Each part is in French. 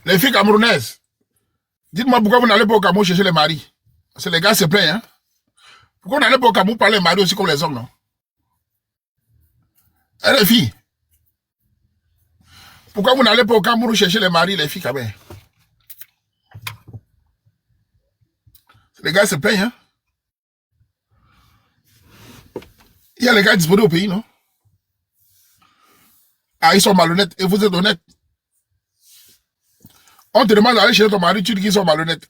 Les filles camerounaises, dites-moi pourquoi vous n'allez pas au Cameroun chercher les maris. Parce que les gars se plaignent, hein. Pourquoi vous n'allez pas au Cameroun parler les maris aussi comme les hommes, non? Et les filles, pourquoi vous n'allez pas au Cameroun chercher les maris, les filles, quand même? Les gars se plaignent, hein. Il y a les gars disponibles au pays, non? Ah, ils sont malhonnêtes. Et vous êtes honnête. On te demande d'aller chercher ton mari, tu dis qu'ils sont malhonnêtes.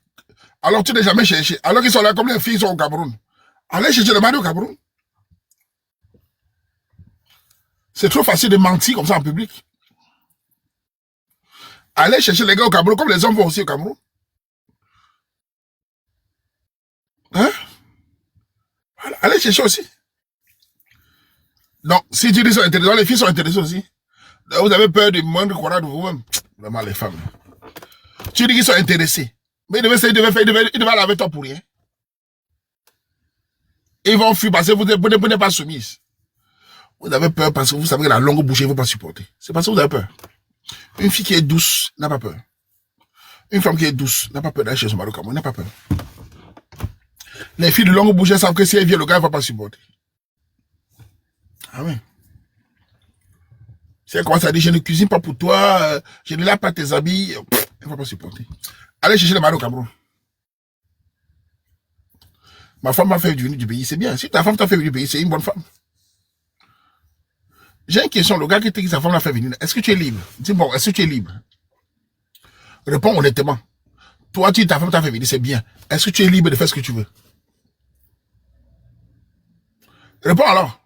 Alors tu n'es jamais cherché. Alors qu'ils sont là comme les filles sont au Cameroun. Allez chercher le mari au Cameroun. C'est trop facile de mentir comme ça en public. Allez chercher les gars au Cameroun comme les hommes vont aussi au Cameroun. Hein? Voilà. Allez chercher aussi. Non, si tu dis qu'ils sont intéressés, les filles sont intéressées aussi. Vous avez peur du moindre courage de vous-même. Vraiment, les femmes. Tu dis qu'ils sont intéressés. Mais ils devaient aller avec toi pour rien. Ils vont fuir parce que vous n'êtes pas soumise. Vous avez peur parce que vous savez que la longue bouche, ils ne vont pas supporter. C'est parce que vous avez peur. Une fille qui est douce n'a pas peur. Une femme qui est douce n'a pas peur d'aller chez son mari au Cameroun, n'a pas peur. Les filles de longue bouche, elles savent que si elles viennent, le gars ne va pas supporter. Ah oui. Si elle commence à dire, je ne cuisine pas pour toi, je ne lave pas tes habits, elle ne va pas supporter. Allez chercher le mari au Cameroun. Ma femme m'a fait venir du pays, c'est bien. Si ta femme t'a fait venir du pays, c'est une bonne femme. J'ai une question, le gars qui dit que sa femme l'a fait venir, est-ce que tu es libre? Dis bon, est-ce que tu es libre? Réponds honnêtement. Toi, ta femme t'a fait venir, c'est bien. Est-ce que tu es libre de faire ce que tu veux? Réponds alors.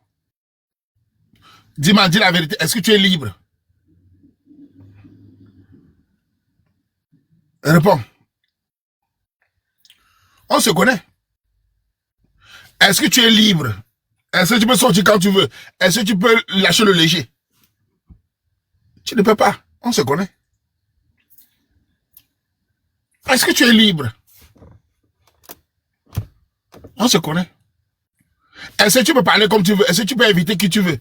Dis-moi, dis la vérité. Est-ce que tu es libre? Réponds. On se connaît. Est-ce que tu es libre? Est-ce que tu peux sortir quand tu veux? Est-ce que tu peux lâcher le léger? Tu ne peux pas. On se connaît. Est-ce que tu es libre? On se connaît. Est-ce que tu peux parler comme tu veux? Est-ce que tu peux inviter qui tu veux?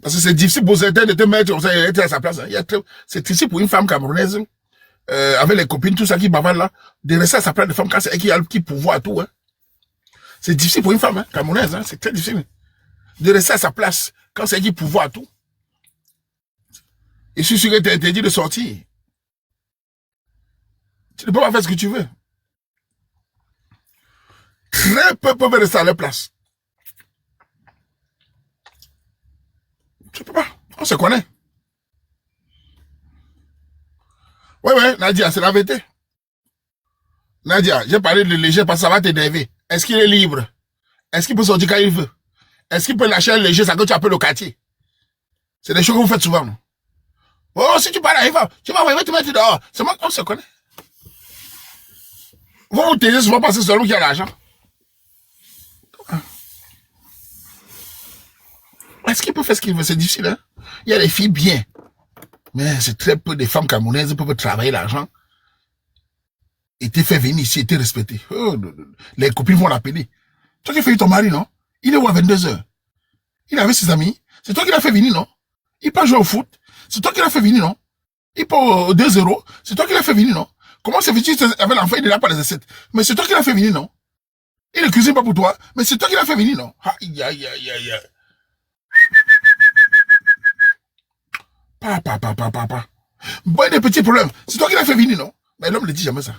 Parce que c'est difficile pour certains de te mettre à sa place. C'est difficile pour une femme camerounaise, avec les copines, tout ça qui bavardent là, de rester à sa place de femme quand c'est elle qui a le petit pouvoir à tout. Hein. C'est difficile pour une femme camerounaise, c'est très difficile. De rester à sa place quand c'est elle qui a le pouvoir à tout. Et si tu es interdit de sortir, tu ne peux pas faire ce que tu veux. Très peu peuvent rester à leur place. Tu peux pas. On se connaît. Ouais, Nadia, c'est la vérité. Nadia, j'ai parlé de léger parce que ça va t'énerver. Est-ce qu'il est libre? Est-ce qu'il peut sortir quand il veut? Est-ce qu'il peut lâcher le léger, ça que tu appelles le quartier? C'est des choses que vous faites souvent, non? Oh, si tu parles à Eva, tu vas te mettre dehors. C'est moi qu'on se connaît. Vous vous taisez souvent parce que c'est celui qui a l'argent. Est-ce qu'il peut faire ce qu'il veut? C'est difficile, hein? Il y a des filles bien. Mais c'est très peu de femmes camerounaises qui peuvent travailler l'argent. Et te faire venir ici et te respecter. Oh, les copines vont l'appeler. Toi qui as fait ton mari, non? Il est où à 22h? Il est avec ses amis. C'est toi qui l'as fait venir, non? Il peut jouer au foot. C'est toi qui l'as fait venir, non? Il peut au 2-0. C'est toi qui l'as fait venir, non? Comment c'est fait avec l'enfant, il est là par les assiettes? Mais c'est toi qui l'as fait venir, non? Il ne cuisine pas pour toi. Mais c'est toi qui l'as fait venir, non? Aïe, aïe, aïe, aïe. Papa. Bon, des petits problèmes. C'est toi qui l'as fait venir, non? Mais l'homme ne dit jamais ça.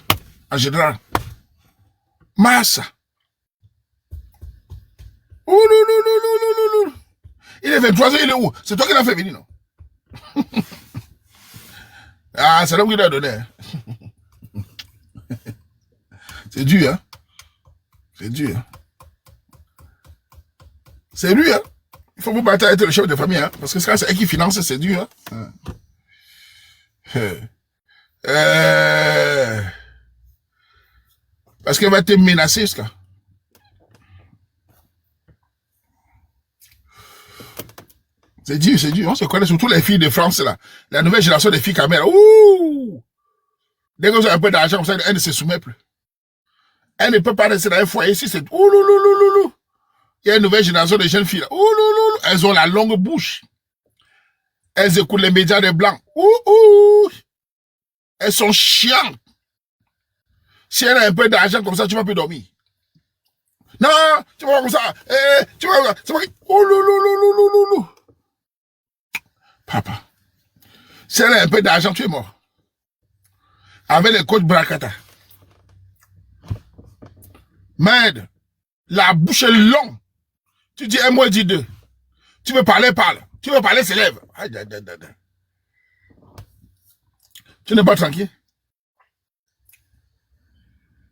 En général. Massa. Il est 23h, il est où? C'est toi qui l'as fait venir, non? Ah, c'est l'homme qui l'a donné. Hein? C'est dur, hein? C'est dur. Hein? C'est lui, hein? Il faut vous battre avec le chef de famille, hein? Parce que c'est elle qui finance, c'est dur, hein? Parce qu'elle va te menacer, ce cas. C'est dur. On se connaît, surtout les filles de France, là. La nouvelle génération des filles caméras. Ouh! Dès que vous avez un peu d'argent, comme ça, elle ne se soumet plus. Elle ne peut pas rester dans un foyer ici, c'est ouloulouloulou. Il y a une nouvelle génération de jeunes filles, là. Oulouloulou. Elles ont la longue bouche. Elles écoutent les médias des Blancs. Ouh. Elles sont chiantes. Si elle a un peu d'argent comme ça, tu vas plus dormir. Non, tu vas comme ça. Tu vas comme ça. Oh loulou. Papa. Si elle a un peu d'argent, tu es mort. Avec les coachs Brakata. Merde. La bouche est longue. Tu dis un mot, dis deux. Tu veux parler, parle. Tu veux parler, s'élève. Tu n'es pas tranquille.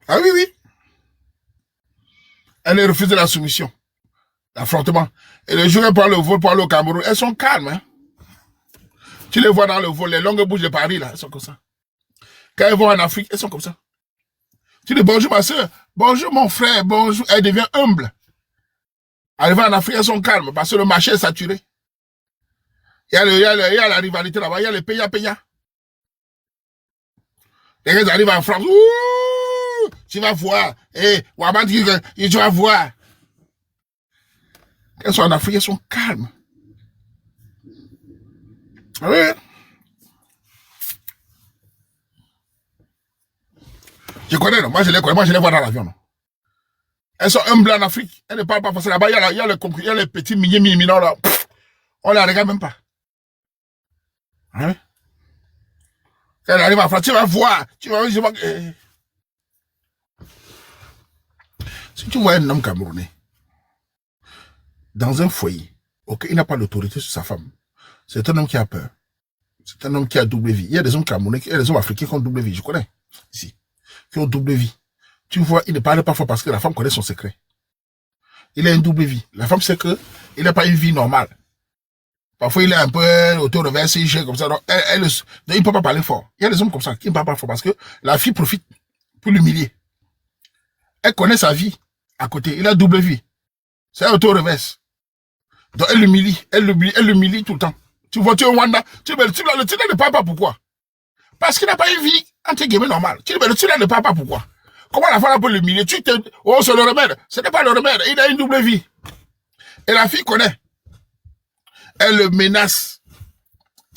Ah oui. Elle refuse la soumission. L'affrontement. Et le jour où elle prend le vol pour aller au Cameroun, elles sont calmes. Hein? Tu les vois dans le vol, les longues bouches de Paris, là, elles sont comme ça. Quand elles vont en Afrique, elles sont comme ça. Tu dis bonjour ma soeur, bonjour mon frère, bonjour. Elle devient humble. Arrivant en Afrique, elles sont calmes parce que le marché est saturé. Il y a la rivalité là-bas, il y a le paya. Les gens arrivent en France, ouh, tu vas voir. Waban dit que tu vas voir. Quand elles sont en Afrique, elles sont calmes. Oui. Je connais, non? Moi je les connais, moi je les vois dans l'avion. Non? Elles sont humbles en Afrique. Elles ne parlent pas parce que là-bas, il y a les petits mineurs là. Pff, on les regarde même pas. Hein? Quand elle arrive en France, tu vas voir. Si tu vois un homme camerounais dans un foyer, ok, il n'a pas l'autorité sur sa femme. C'est un homme qui a peur. C'est un homme qui a double vie. Il y a des hommes camerounais, il y a des hommes africains qui ont double vie. Je connais. Ici. Qui ont double vie. Tu vois, il ne parle pas fort parce que la femme connaît son secret. Il a une double vie. La femme sait que il n'a pas une vie normale. Parfois, il est un peu auto-reversé, il gère comme ça. Donc, donc, il ne peut pas parler fort. Il y a des hommes comme ça qui ne parlent pas fort parce que la fille profite pour l'humilier. Elle connaît sa vie à côté. Il a double vie. C'est un auto-reverse. Donc, elle l'humilie tout le temps. Tu vois, tu es Wanda. Tu ne parles pas pourquoi. Parce qu'il n'a pas une vie, entre guillemets, normale. Tu ne parles pas pourquoi. Comment la femme peut l'humilier? Oh, c'est le remède. Ce n'est pas le remède. Il a une double vie. Et la fille connaît. Elle le menace.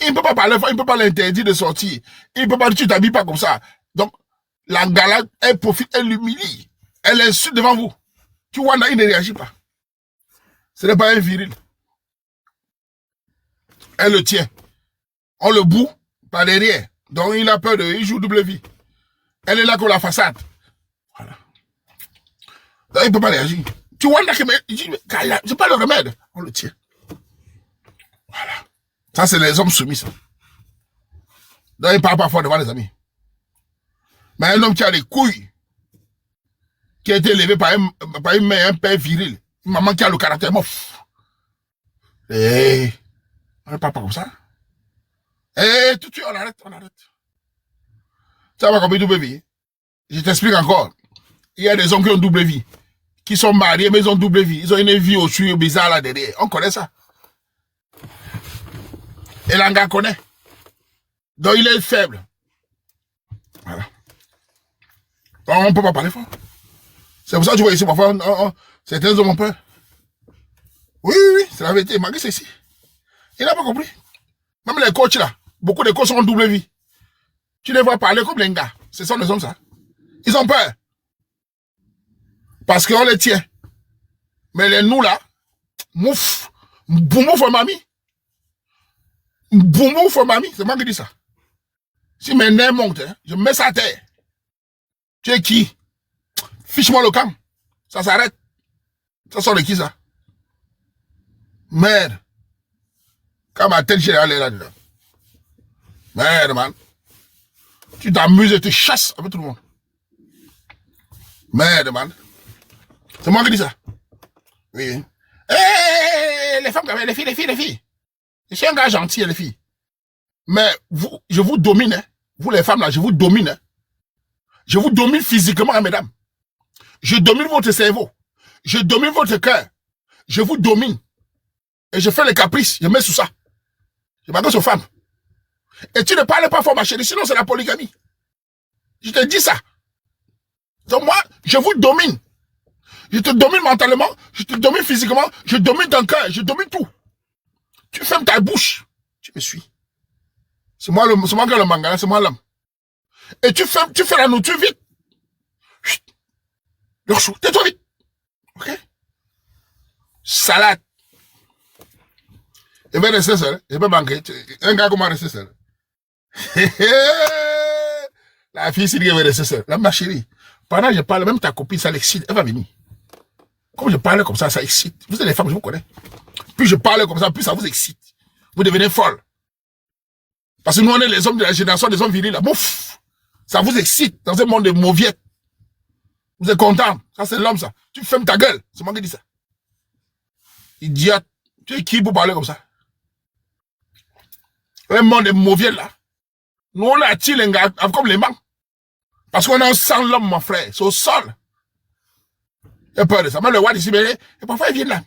Il ne peut pas parler, il ne peut pas l'interdire de sortir. Il ne peut pas dire, tu t'habilles pas comme ça. Donc, la galade, elle profite, elle l'humilie. Elle insulte devant vous. Tu vois, là, il ne réagit pas. Ce n'est pas un viril. Elle le tient. On le boue par derrière. Donc, il a peur il joue double vie. Elle est là comme la façade. Voilà. Donc, il ne peut pas réagir. Tu vois, là, c'est pas le remède. On le tient. Voilà. Ça, c'est les hommes soumis, ça. Donc, ils ne parlent pas fort devant les amis. Mais un homme qui a des couilles, qui a été élevé par une mère, un père viril, une maman qui a le caractère mof. On ne parle pas comme ça. Tout de suite, on arrête. Ça va comme une double vie. Je t'explique encore. Il y a des hommes qui ont double vie, qui sont mariés, mais ils ont double vie. Ils ont une vie au-dessus, bizarre là derrière. On connaît ça. Et l'anga connaît. Donc il est faible. Voilà. Donc, on ne peut pas parler fort. C'est pour ça que tu vois ici, parfois, certains hommes ont peur. Oui, c'est la vérité. Malgré ceci. Il n'a pas compris. Même les coachs là, beaucoup de coachs ont double vie. Tu les vois parler comme les gars. Ce sont les hommes ça. Ils ont peur. Parce qu'on les tient. Mais les nous là, mouf, boumou for mamie. Boumou for mamie, c'est moi qui dis ça. Si mes nerfs montent, hein, je mets ça à terre. Tu es qui? Fiche-moi le camp. Ça s'arrête. Ça sort de qui ça? Merde. Quand ma tête, j'ai allé là-dedans. Merde, man. Tu t'amuses et tu chasses avec tout le monde. Merde, man. C'est moi qui dis ça. Oui. Les femmes, les filles. Je suis un gars gentil, les filles. Mais vous, je vous domine, hein. Vous les femmes là, je vous domine. Hein. Je vous domine physiquement, hein, mesdames. Je domine votre cerveau. Je domine votre cœur. Je vous domine. Et je fais les caprices. Je mets sous ça. Je m'adresse aux femmes. Et tu ne parles pas fort, ma chérie, sinon c'est la polygamie. Je te dis ça. Donc moi, je vous domine. Je te domine mentalement, je te domine physiquement, je domine ton cœur, je domine tout. Tu fermes ta bouche. Tu me suis. C'est moi qui ai le manga, c'est moi l'homme. Et tu fais la nourriture vite. Chut. Leur chou, tais-toi vite. Ok? Salade. Il va rester seul. Il va manquer. Un gars comment rester seul? La fille, c'est lui qui va rester seule. Là, ma chérie, pendant que je parle, même ta copine, ça l'excite. Elle va venir. Comme je parle comme ça excite. Vous êtes les femmes, je vous connais. Plus je parle comme ça, plus ça vous excite. Vous devenez folle. Parce que nous, on est les hommes de la génération des hommes virils, là. Bouf! Ça vous excite dans un monde de mauviettes. Vous êtes content. Ça, c'est l'homme, ça. Tu fermes ta gueule. C'est moi qui dis ça. Idiote. Tu es qui pour parler comme ça? Un monde de mauviettes, là. Nous, on attire les gars comme les manques. Parce qu'on est sans l'homme, mon frère. C'est au sol. Il a peur de ça. Même le Watt ici, mais parfois, il vient là.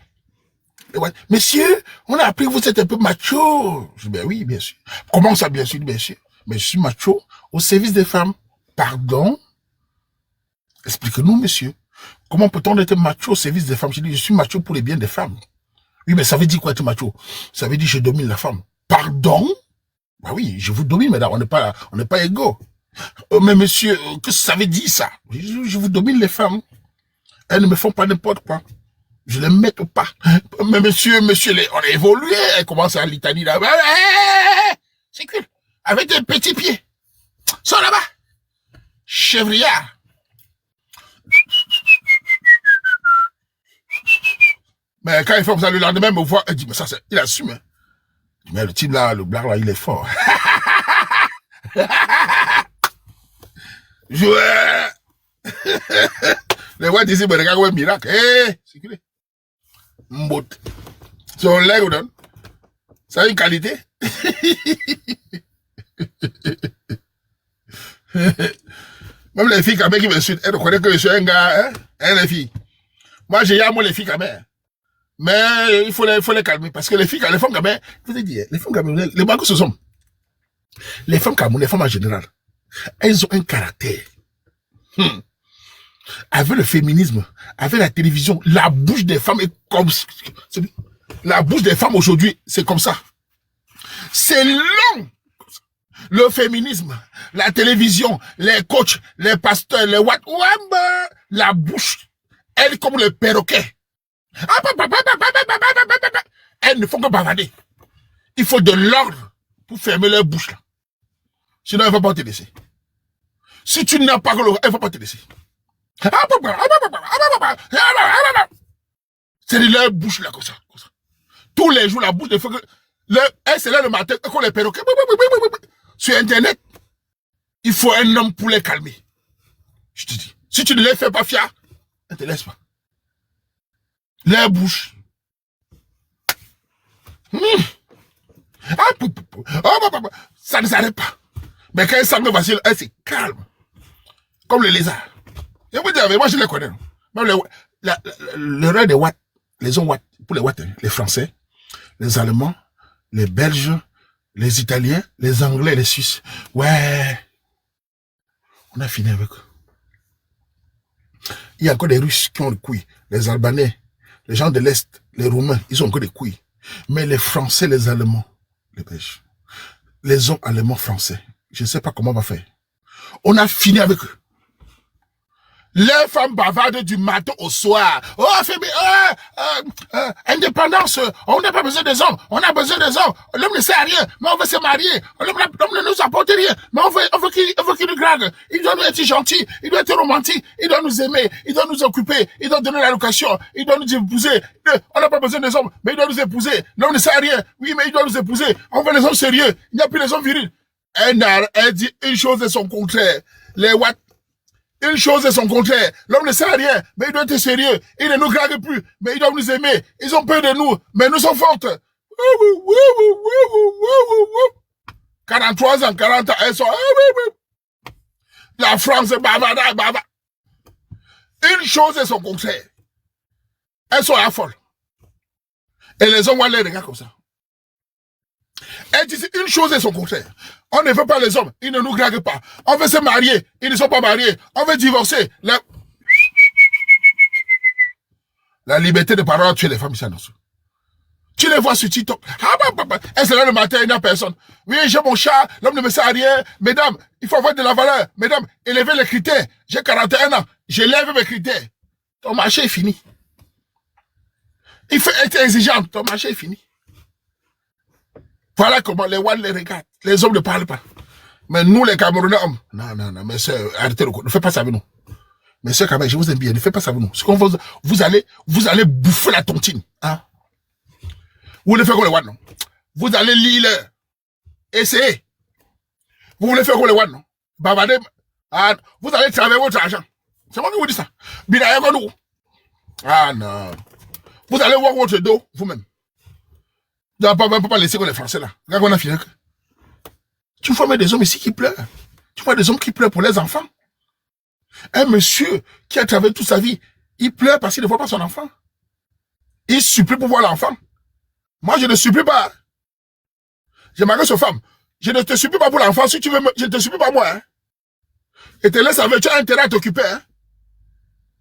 Monsieur, on a appris que vous êtes un peu macho. Je dis, ben oui, bien sûr. Comment ça, bien sûr, bien sûr? Mais je suis macho au service des femmes. Pardon? Expliquez-nous, monsieur. Comment peut-on être macho au service des femmes? Je dis, je suis macho pour les biens des femmes. Oui, mais ça veut dire quoi être macho? Ça veut dire que je domine la femme. Pardon? Bah oui, je vous domine, madame. On n'est pas égaux. Mais monsieur, que ça veut dire ça? Je vous domine les femmes. Elles ne me font pas n'importe quoi. Je les mets au pas. Mais monsieur, on a évolué. Elle commence à litanie là. C'est cool. Avec des petits pieds. Sors là-bas. Chevriard. Mais quand il fait comme ça le lendemain, me voit, elle dit, mais ça, il assume. Hein. Mais le type là, le black là, il est fort. Joueur. Les voix disent, mais regarde, ouais, miracle. C'est cool. Mbot. Son leg ou non? Ça a une qualité? Même les filles quand même qui me suivent, elles reconnaissent que je suis un gars, hein? Les filles. Moi, j'ai moi les filles quand même. Mais il faut les calmer. Parce que les filles, les femmes quand même, je vous ai dit, les femmes quand même, les bancos ce sont. Les femmes quand même, les femmes en général, elles ont un caractère. Avec le féminisme, avec la télévision, la bouche des femmes est comme... La bouche des femmes aujourd'hui, c'est comme ça. C'est long. Le féminisme, la télévision, les coachs, les pasteurs, les what... La bouche, elle est comme le perroquet. Elles ne font que bavarder. Il faut de l'ordre pour fermer leur bouche là. Sinon, elle ne va pas te laisser. Si tu n'as pas l'ordre, elle ne va pas te laisser. C'est de leur bouche là, comme ça. Tous les jours, la bouche de feu. Elle, c'est là le matin, quand les perroquets. Sur Internet, il faut un homme pour les calmer. Je te dis. Si tu ne les fais pas fier, elle ne te laisse pas. Leur bouche. Ça ne s'arrête pas. Mais quand elle semble facile, elle c'est calme. Comme le lézard. Et vous dire, moi je les connais. Même le roi des Watt, les hommes Watt, pour les Watt, les Français, les Allemands, les Belges, les Italiens, les Anglais, les Suisses. Ouais. On a fini avec eux. Il y a encore des Russes qui ont le couilles. Les Albanais, les gens de l'Est, les Roumains, ils ont encore des couilles. Mais les Français, les Allemands, les Belges, les hommes allemands français, je ne sais pas comment on va faire. On a fini avec eux. Les femmes bavardes du matin au soir. Indépendance, on n'a pas besoin des hommes. On a besoin des hommes. L'homme ne sait rien, mais on veut se marier. L'homme ne nous apporte rien, mais on veut qu'il nous drague. Il doit nous être gentil, il doit être romantique, il doit nous aimer, il doit nous occuper, il doit donner l'allocation, il doit nous épouser. On n'a pas besoin des hommes, mais il doit nous épouser. L'homme ne sait rien, oui, mais il doit nous épouser. On veut les hommes sérieux. Il n'y a plus les hommes virils. Elle dit une chose et son contraire. Les what? Une chose et son contraire. L'homme ne sait rien, mais il doit être sérieux. Il ne nous drague plus, mais il doit nous aimer. Ils ont peur de nous, mais nous sommes fortes. 43 ans, 40 ans, elles sont... La France est bavarde. Une chose et son contraire. Elles sont à folle. Et les hommes, on les regarde comme ça. Elle dit une chose et son contraire. On ne veut pas les hommes, ils ne nous draguent pas. On veut se marier, ils ne sont pas mariés. On veut divorcer. La liberté de parole a tué les femmes ici à Nassau. Tu les vois sur TikTok. Est-ce là le matin, il n'y a personne. Oui, j'ai mon chat, l'homme ne me sert à rien. Mesdames, il faut avoir de la valeur. Mesdames, élevez les critères. J'ai 41 ans, j'élève mes critères. Ton marché est fini. Il faut être exigeant, ton marché est fini. Voilà comment les Wan les regardent. Les hommes ne parlent pas. Mais nous, les Camerounais, hommes, non, mais sœur, arrêtez le coup, ne faites pas ça avec nous. Mais sœur Cameroun, je vous aime bien, ne faites pas ça avec nous. Ce qu'on vous allez bouffer la tontine. Hein? Vous voulez faire comme les Wan, non? Vous allez lire, essayez. Vous voulez faire comme les Wan, non? Bavardez, vous allez travailler votre argent. C'est moi qui vous dis ça. Binaye nous. Ah non. Vous allez voir votre dos, vous-même. On ne peut pas laisser comme les Français là. Regarde, on a fini. Tu vois des hommes ici qui pleurent. Tu vois des hommes qui pleurent pour les enfants. Un monsieur qui a travaillé toute sa vie, il pleure parce qu'il ne voit pas son enfant. Il supplie pour voir l'enfant. Moi, je ne supplie pas. J'ai marié cette femme. Je ne te supplie pas pour l'enfant. Si tu veux, je ne te supplie pas moi. Hein. Et te laisse avec, tu as intérêt à t'occuper. Hein.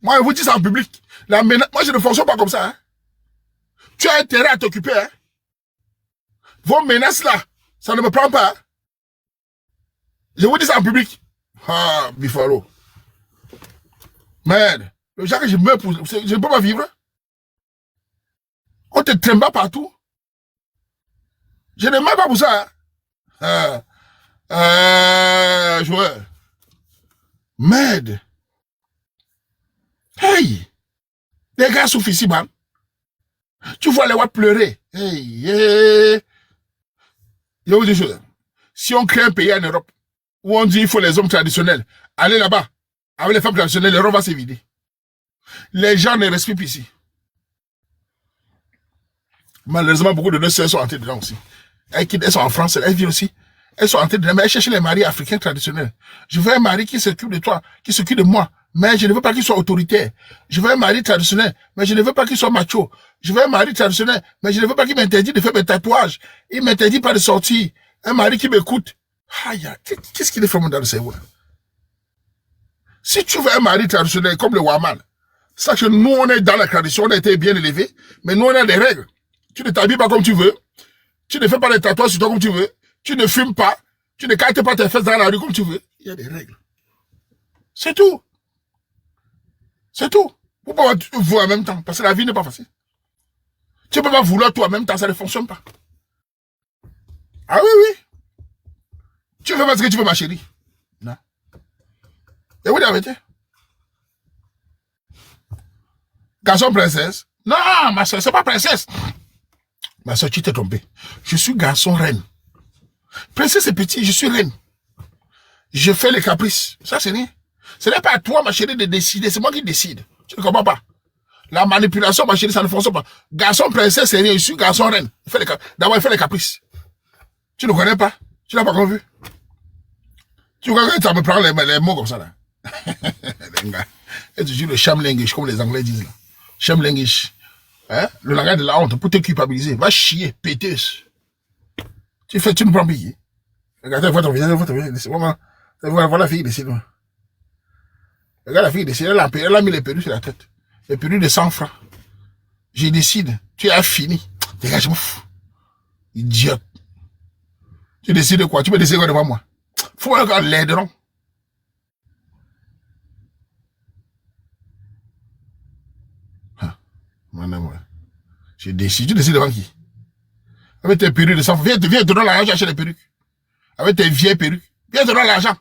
Moi, je vous dis ça en public. Moi, je ne fonctionne pas comme ça. Hein. Tu as intérêt à t'occuper. Hein. Vos menaces là, ça ne me prend pas. Hein. Je vous dis ça en public. Ah, Bifalo. Merde. Le jour que je meurs pour... Je ne peux pas vivre. On te tremble partout. Je ne meurs pas pour ça. Hein. Joueur. Merde. Hey. Les gars souffrent ici, man. Tu vois les watts pleurer. Hey, hey. Je vous dis une chose. Si on crée un pays en Europe, où on dit il faut les hommes traditionnels, allez là-bas. Avec les femmes traditionnelles, l'Europe va s'évider. Les gens ne respirent plus ici. Malheureusement, beaucoup de nos sœurs sont entrées dedans aussi. Elles sont en France, elles vivent aussi. Elles sont entrées dedans, mais elles cherchent les maris africains traditionnels. Je veux un mari qui s'occupe de toi, qui s'occupe de moi, mais je ne veux pas qu'il soit autoritaire. Je veux un mari traditionnel, mais je ne veux pas qu'il soit macho. Je veux un mari traditionnel, mais je ne veux pas qu'il m'interdise de faire mes tatouages. Il m'interdit pas de sortir. Un mari qui m'écoute. Aïe, qu'est-ce qu'il est fait dans le cerveau là? Si tu veux un mari traditionnel comme le Waman, sache que nous on est dans la tradition, on a été bien élevés, mais nous on a des règles. Tu ne t'habilles pas comme tu veux, tu ne fais pas les tatouages sur toi comme tu veux, tu ne fumes pas, tu ne cartes pas tes fesses dans la rue comme tu veux. Il y a des règles. C'est tout. C'est tout. Vous pouvez vous en même temps, parce que la vie n'est pas facile. Tu ne peux pas vouloir tout en même temps, ça ne fonctionne pas. Ah oui, oui. Tu fais pas ce que tu veux, ma chérie. Non. Et vous l'avez été. Garçon princesse. Non, ma soeur, c'est pas princesse. Ma soeur, tu t'es trompée. Je suis garçon reine. Princesse c'est petit, je suis reine. Je fais les caprices. Ça, c'est rien. Ce n'est pas à toi, ma chérie, de décider. C'est moi qui décide. Tu ne comprends pas. La manipulation, ma chérie, ça ne fonctionne pas. Garçon princesse, c'est rien. Je suis garçon reine. D'abord, il fait les caprices. Tu ne connais pas. Tu n'as pas encore vu. Tu vois que ça me prend les mots comme ça, là. Et tu dis le chamlingish, comme les Anglais disent, là. Chamlingish. Hein? Le langage de la honte pour te culpabiliser. Va chier, péteuse. Tu ne prends plus. Regardez, vois ton visage, voilà la fille de Sylvain. Regarde la fille de Sylvain, elle a mis les perruques sur la tête. Les perruques de 100 francs. Je décide. Tu as fini. Dégage, je m'en fous. Idiote. Tu décides de quoi? Tu peux décider quoi devant moi? Faut encore l'aideront. Je décide. Tu décides devant qui? Avec tes perruques de 100 francs. Viens, te donner l'argent acheter les perruques. Avec tes vieilles perruques. Viens, te donner l'argent.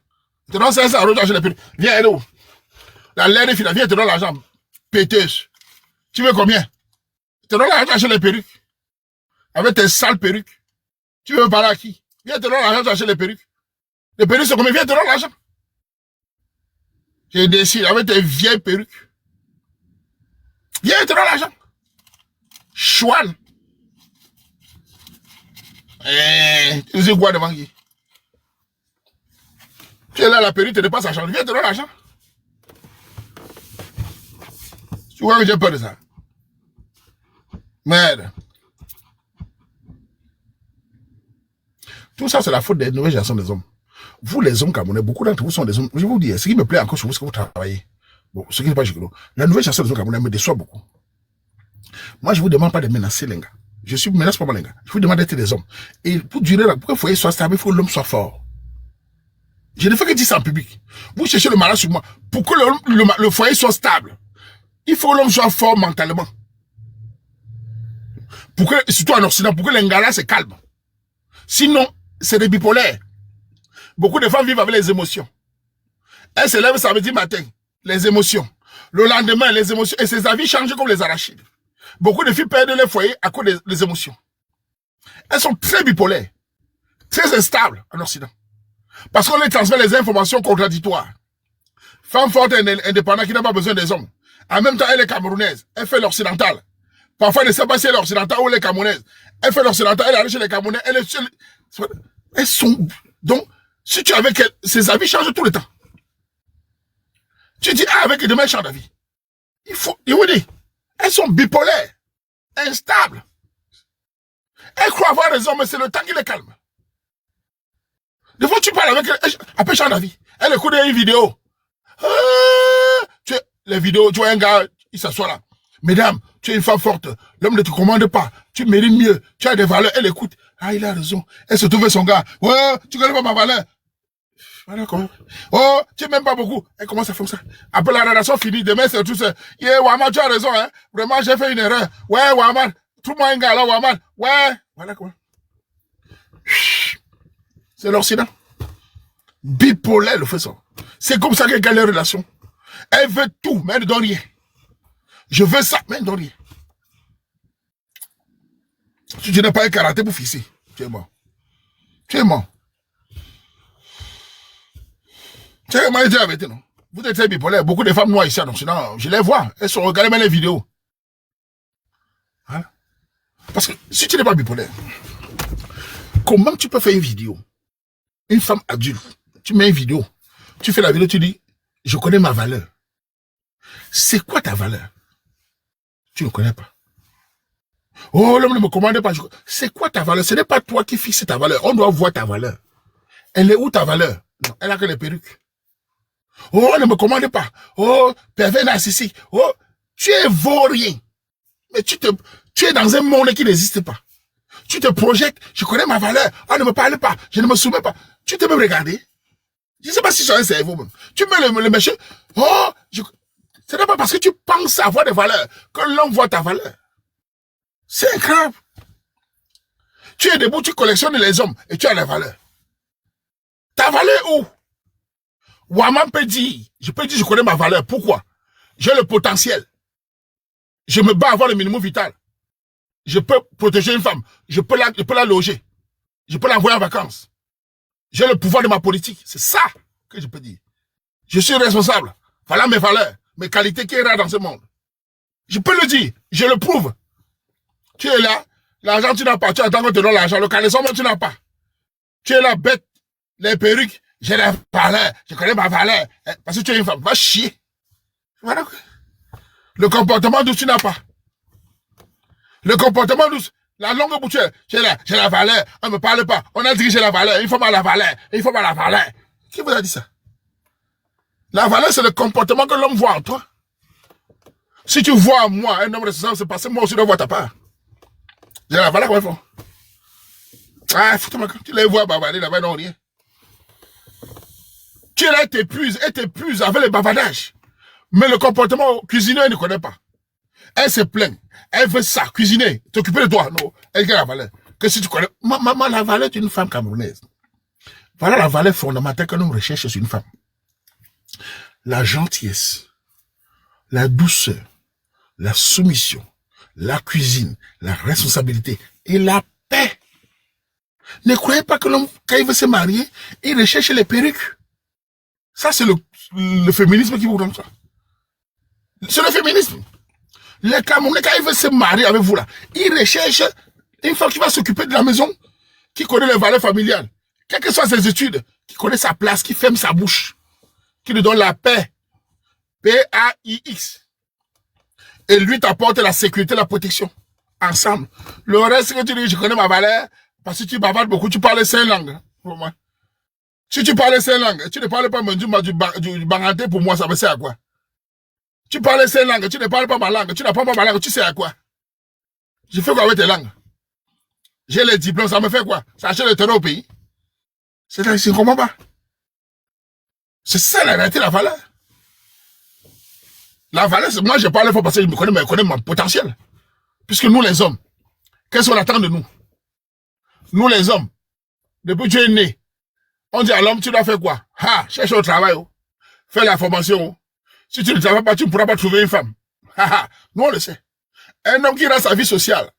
Te donne 500 € acheter les perruques. Viens, elle est où? La laine est finie. Viens, te donne l'argent. Péteuse. Tu veux combien? Te donne l'argent acheter les perruques. Avec tes sales perruques. Tu veux parler à qui? Viens, te donne l'argent acheter les perruques. Les perruques, c'est combien? Viens, te donne l'argent. Je décide. Avec tes vieilles perruques. Viens, te donne l'argent. Chouane. Tu sais quoi devant qui? Tu es là, la perruque te dépasse à changer. Viens, te donne l'argent. Tu vois que j'ai peur de ça? Merde. Tout ça, c'est la faute des nouvelles générations des hommes. Vous, les hommes camerounais, beaucoup d'entre vous sont des hommes. Je vais vous dire, ce qui me plaît encore sur vous, c'est que vous travaillez. Bon, ce qui n'est pas rigolo. La nouvelle génération des hommes camerounais me déçoit beaucoup. Moi, je vous demande pas de menacer les gars. Je suis menace pour Malenga. Il faut demander d'être des hommes. Et pour durer, pour que le foyer soit stable, il faut que l'homme soit fort. Je ne fais que dire ça en public. Vous cherchez le malheur sur moi. Pour que le foyer soit stable, il faut que l'homme soit fort mentalement. Pour que, surtout en Occident, pour que l'Ingala se calme. Sinon, c'est des bipolaires. Beaucoup de femmes vivent avec les émotions. Elles se lèvent samedi matin, les émotions. Le lendemain, les émotions. Et ses avis changent comme les arachides. Beaucoup de filles perdent leur foyer à cause des émotions. Elles sont très bipolaires, très instables en Occident. Parce qu'on les transmet les informations contradictoires. Femme forte et indépendante qui n'a pas besoin des hommes. En même temps, elle est camerounaise. Elle fait l'occidental. Parfois, elle ne sait pas si elle est occidentale ou elle est camerounaise. Elle fait l'occidental, elle arrive chez les Camerounais. Elles sont... Donc, si tu es avec elle, ses avis changent tout le temps. Tu dis A avec elle, demain, elle change d'avis. Il vous dit, elles sont bipolaires, instables. Elles croient avoir raison, mais c'est le temps qui les calme. Des fois, tu parles avec elle, elle peut changer d'avis. Elle écoute une vidéo. Les vidéos, tu vois un gars, il s'assoit là. Mesdames, tu es une femme forte. L'homme ne te commande pas. Tu mérites mieux. Tu as des valeurs. Elle écoute. Ah, il a raison. Elle se trouve son gars. Ouais, tu connais pas ma valeur. Voilà comment. Oh, tu m'aimes pas beaucoup. Elle commence à faire ça. Après la relation finie, demain c'est tout ça. Yeah, Waman, tu as raison, hein. Vraiment, j'ai fait une erreur. Ouais, Waman. Trouve-moi un gars là, Waman. Ouais. Voilà quoi. C'est l'Occident. Bipolaire le fait ça. C'est comme ça qu'elle gagne les relations. Elle veut tout, mais elle ne donne rien. Je veux ça, mais elle ne donne rien. Si tu n'as pas un karaté pour fixer, tu es mort. Tu es mort. Tu sais, moi, je dis la vérité, non? Vous êtes très bipolaire. Beaucoup de femmes noires ici, donc sinon, je les vois. Elles sont regardées même les vidéos. Voilà. Parce que si tu n'es pas bipolaire, comment tu peux faire une vidéo? Une femme adulte, tu mets une vidéo, tu fais la vidéo, tu dis, je connais ma valeur. C'est quoi ta valeur? Tu ne connais pas. Oh, l'homme ne me commande pas. C'est quoi ta valeur? Ce n'est pas toi qui fixes ta valeur. On doit voir ta valeur. Elle est où ta valeur? Non, elle a que les perruques. Oh, ne me commande pas. Oh, pervers narcissique. Oh, tu es vaurien. Mais tu es dans un monde qui n'existe pas. Tu te projettes, je connais ma valeur. Oh, ne me parle pas. Je ne me soumets pas. Tu te même regarder. Je ne sais pas si c'est un cerveau même. Tu mets le méchant. Oh, ce n'est pas parce que tu penses avoir des valeurs que l'homme voit ta valeur. C'est grave. Tu es debout, tu collectionnes les hommes et tu as les valeurs. Ta valeur où? Waman peut dire, je peux dire je connais ma valeur. Pourquoi? J'ai le potentiel. Je me bats à avoir le minimum vital. Je peux protéger une femme. Je peux la loger. Je peux l'envoyer en vacances. J'ai le pouvoir de ma politique. C'est ça que je peux dire. Je suis responsable. Voilà mes valeurs, mes qualités qui est rare dans ce monde. Je peux le dire. Je le prouve. Tu es là. L'argent, tu n'as pas. Tu attends qu'on te donne l'argent. Le caleçon, tu n'as pas. Tu es là, bête. Les perruques. J'ai la valeur. Je connais ma valeur. Parce que tu es une femme. Va chier. Voilà. Le comportement douce, tu n'as pas. Le comportement douce. La longue bouche, j'ai la valeur. On ne me parle pas. On a dit que j'ai la valeur. Il faut pas la valeur. Il faut pas la valeur. Qui vous a dit ça? La valeur, c'est le comportement que l'homme voit en toi. Si tu vois en moi un homme responsable, c'est parce que moi aussi je dois voir ta part. J'ai la valeur, comment ils font? Ah, foutre-moi, tu les vois bavarder là-bas, non, rien. Tu es là, t'épuises avec les bavardages. Mais le comportement cuisinier, elle ne connaît pas. Elle se plaint. Elle veut ça, cuisiner, t'occuper de toi. Non, elle a la valeur. Que si tu connais, maman, la valeur d'une femme camerounaise. Voilà la valeur fondamentale que l'on recherche sur une femme. La gentillesse, la douceur, la soumission, la cuisine, la responsabilité et la paix. Ne croyez pas que l'homme, quand il veut se marier, il recherche les perruques. Ça, c'est le féminisme qui vous donne ça. C'est le féminisme. Les Camerounais, quand ils veulent se marier avec vous là, ils recherchent une femme qui va s'occuper de la maison, qui connaît les valeurs familiales, quelles que soient ses études, qui connaît sa place, qui ferme sa bouche, qui lui donne la paix. P-A-I-X. Et lui t'apporte la sécurité, la protection. Ensemble. Le reste que tu dis, je connais ma valeur, parce que tu bavardes beaucoup, tu parles 5 langues. Pour moi. Si tu parles 5 langues, tu ne parles pas du banganté, pour moi, ça me sert à quoi? Tu parles 5 langues, tu ne parles pas ma langue, tu n'apprends pas ma langue, tu sais à quoi? Je fais quoi avec tes langues? J'ai les diplômes, ça me fait quoi? Ça achète le terrain au pays. C'est là, je ne comprends pas. C'est ça la réalité, la valeur. La valeur, moi je parle fort parce que je me connais, mais je connais mon potentiel. Puisque nous les hommes, qu'est-ce qu'on attend de nous? Nous les hommes, depuis que tu es né, on dit à l'homme, tu dois faire quoi? Ah, cherche au travail, oh. Fais la formation. Oh. Si tu ne travailles pas, tu ne pourras pas trouver une femme. Nous on le sait. Un homme qui rend sa vie sociale,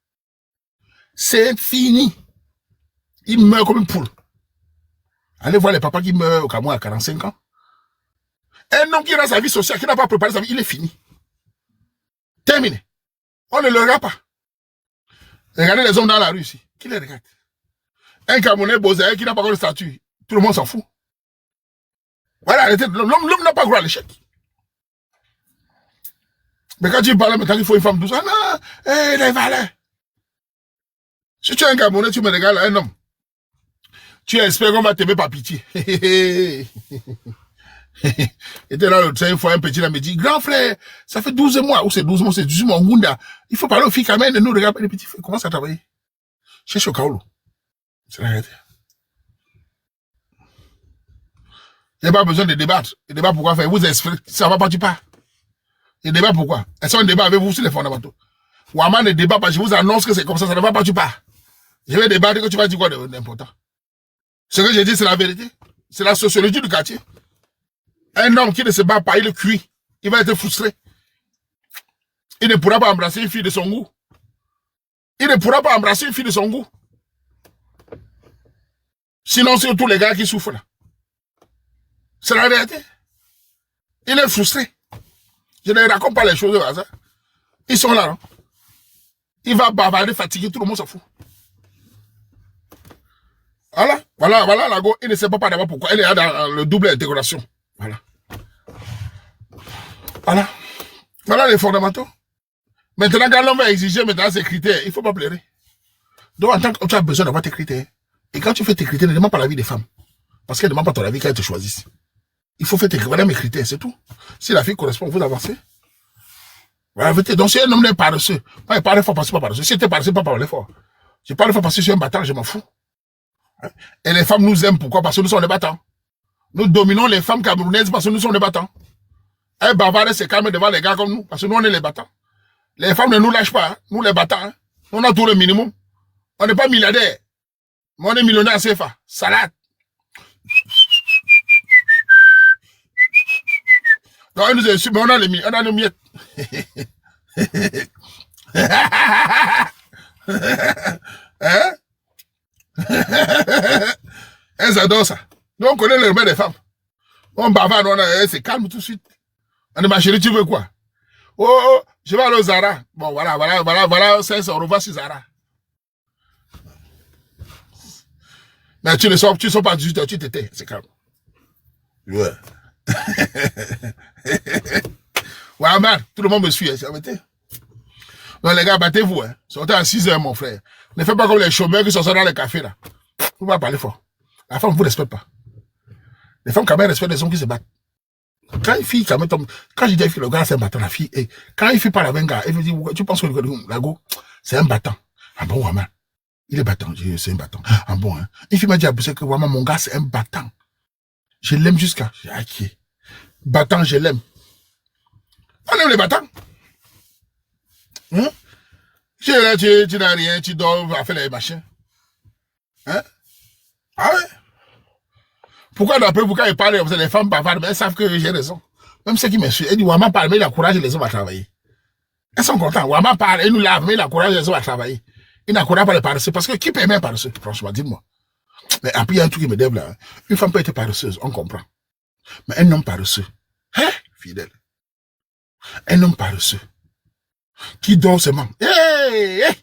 c'est fini. Il meurt comme une poule. Allez voir les papas qui meurent au Cameroun à 45 ans. Un homme qui rend sa vie sociale, qui n'a pas préparé sa vie, il est fini. Terminé. On ne le regarde pas. Regardez les hommes dans la rue ici. Qui les regarde? Un Camerounais bosaï qui n'a pas encore de statut. Tout le monde s'en fout. Voilà, l'homme n'a pas droit à l'échec. Mais quand tu parles, maintenant qu'il faut une femme douce, ah non, les valeurs. Si tu es un Camerounais, tu me regardes un homme. Tu espères qu'on va t'aimer par pitié. Et t'es là, une fois, un petit là me dit, grand frère, ça fait 12 mois, ou c'est 12 mois, c'est 18 mois, Ngunda. Il faut parler aux filles quand même, nous regarde les petits, commence à travailler. Cherche au Kaolo. C'est la réalité. Il n'y a pas besoin de débattre. Le débat, pourquoi faire? Vous espérez, ça va pas, tu pars. Le débat, pourquoi? Est-ce qu'on débat avec vous sur les fondamentaux? Ouaman ne débat pas, je vous annonce que c'est comme ça ne va pas, tu pars. Je vais débattre que tu vas dire quoi d'important. Ce que j'ai dit, c'est la vérité. C'est la sociologie du quartier. Un homme qui ne se bat pas, il est cuit. Il va être frustré. Il ne pourra pas embrasser une fille de son goût. Il ne pourra pas embrasser une fille de son goût. Sinon, c'est tous les gars qui souffrent là. C'est la réalité. Il est frustré. Je ne raconte pas les choses au hasard. Ils sont là. Non? Il va bavarder, fatiguer, tout le monde s'en fout. Voilà, la go, il ne sait pas d'abord pourquoi. Elle est là dans le double intégration. Voilà les fondamentaux. Maintenant, quand l'homme va exiger maintenant ses critères, il ne faut pas pleurer. Donc, en tant que tu as besoin d'avoir tes critères. Et quand tu fais tes critères, ne demande pas la vie des femmes. Parce qu'elle ne demande pas ton avis quand elles te choisissent. Il faut faire tes critères. Voilà mes critères, c'est tout. Si la fille correspond, vous avancez. Voilà, donc si un homme n'est paresseux, moi, il parle fort parce que c'est pas paresseux. Si tu es paresseux, pas parler fort. Je parle fort parce que je suis un battant, je m'en fous. Et les femmes nous aiment, pourquoi? Parce que nous sommes des battants. Nous dominons les femmes camerounaises parce que nous sommes des battants. Un bavard se calme devant les gars comme nous, parce que nous, on est les battants. Les femmes ne nous lâchent pas, hein. Nous les battants. Hein. On a tout le minimum. On n'est pas milliardaire, mais on est millionnaire CFA. Salade. Non, on nous insulte, mais on a les miettes. Hein? Elles adorent ça. Donc, on connaît le remède des femmes. On bavarde, on se calme tout de suite. On est ma chérie, tu veux quoi? Oh, je vais aller au Zara. Bon, voilà, 500 €, voici Zara. Mais tu ne sors pas 18 h, tu t'étais, c'est calme. Ouais. Ouais, man, tout le monde me suit, c'est arrêté. Non, les gars, battez-vous, hein. Sortez à 6 h, mon frère. Ne faites pas comme les chômeurs qui sont dans les cafés, là. Vous va parler fort. La femme ne vous respecte pas. Les femmes, quand même, respectent les hommes qui se battent. Quand une fille, quand même, quand je dis que le gars, c'est un battant, la fille, et quand une fille parle avec un gars, elle me dit, tu penses que la go, c'est un battant. Ah bon, Waman. Il est battant, c'est un battant. Ah bon, hein. Une fille m'a dit, que Waman, mon gars, c'est un battant. Je l'aime jusqu'à, ok. Battant, je l'aime. On aime les battants. Hein? Tu n'as rien, tu dors à faire les machins. Hein? Ah ouais? Pourquoi d'après vous, quand ils parlent, vous êtes les femmes bavardes, mais elles savent que j'ai raison. Même ceux qui me suivent, elles disent, Ouaman parle, mais il a courage, les hommes à travailler. Elles sont contentes. Ouaman parle, il nous lave, mais il a courage, les hommes à travailler. Il n'a courage pas les paresseux. Parce que qui peut aimer un paresseux? Franchement, dites-moi. Mais après, il y a un truc qui me déve là. Une femme peut être paresseuse, on comprend. Mais un homme paresseux, hein? Fidèle. Un homme paresseux, qui dort seulement. Hey, hey.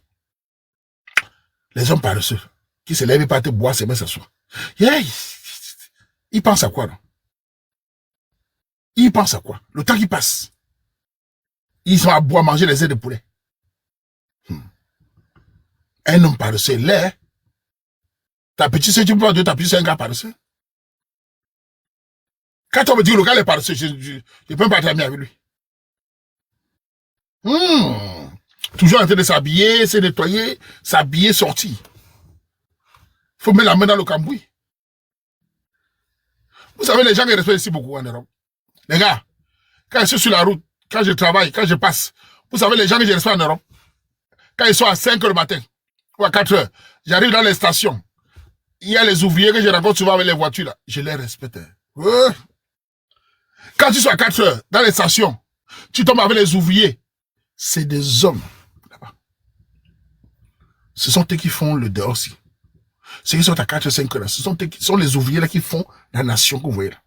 Les hommes paresseux, qui se lèvent et partent boire, se mettent s'asseoir. Hey. Ils pensent à quoi, non? Ils pensent à quoi? Le temps qui passe. Ils sont à boire, manger les ailes de poulet. Un homme paresseux, l'air. Ta petite soeur, tu peux pas dire ta petite soeur, un gars paresseux. Quand on me dit que le gars est paresseux, je peux même pas être ami avec lui. Toujours en train de s'habiller, se nettoyer, s'habiller, sortir. faut mettre la main dans le cambouis. Vous savez, les gens qui respectent ici beaucoup en Europe. Les gars, quand je suis sur la route, quand je travaille, quand je passe, vous savez, les gens que je respecte en Europe, quand ils sont à 5 heures du matin, ou à 4 heures, j'arrive dans les stations, il y a les ouvriers que je rencontre souvent avec les voitures, là. Je les respecte. Ouais. Quand tu sois à 4 heures, dans les stations, tu tombes avec les ouvriers, c'est des hommes, là-bas. Ce sont eux qui font le dehors aussi. Ceux qui sont à 4 5 heures, ce sont les ouvriers là qui font la nation que vous voyez là.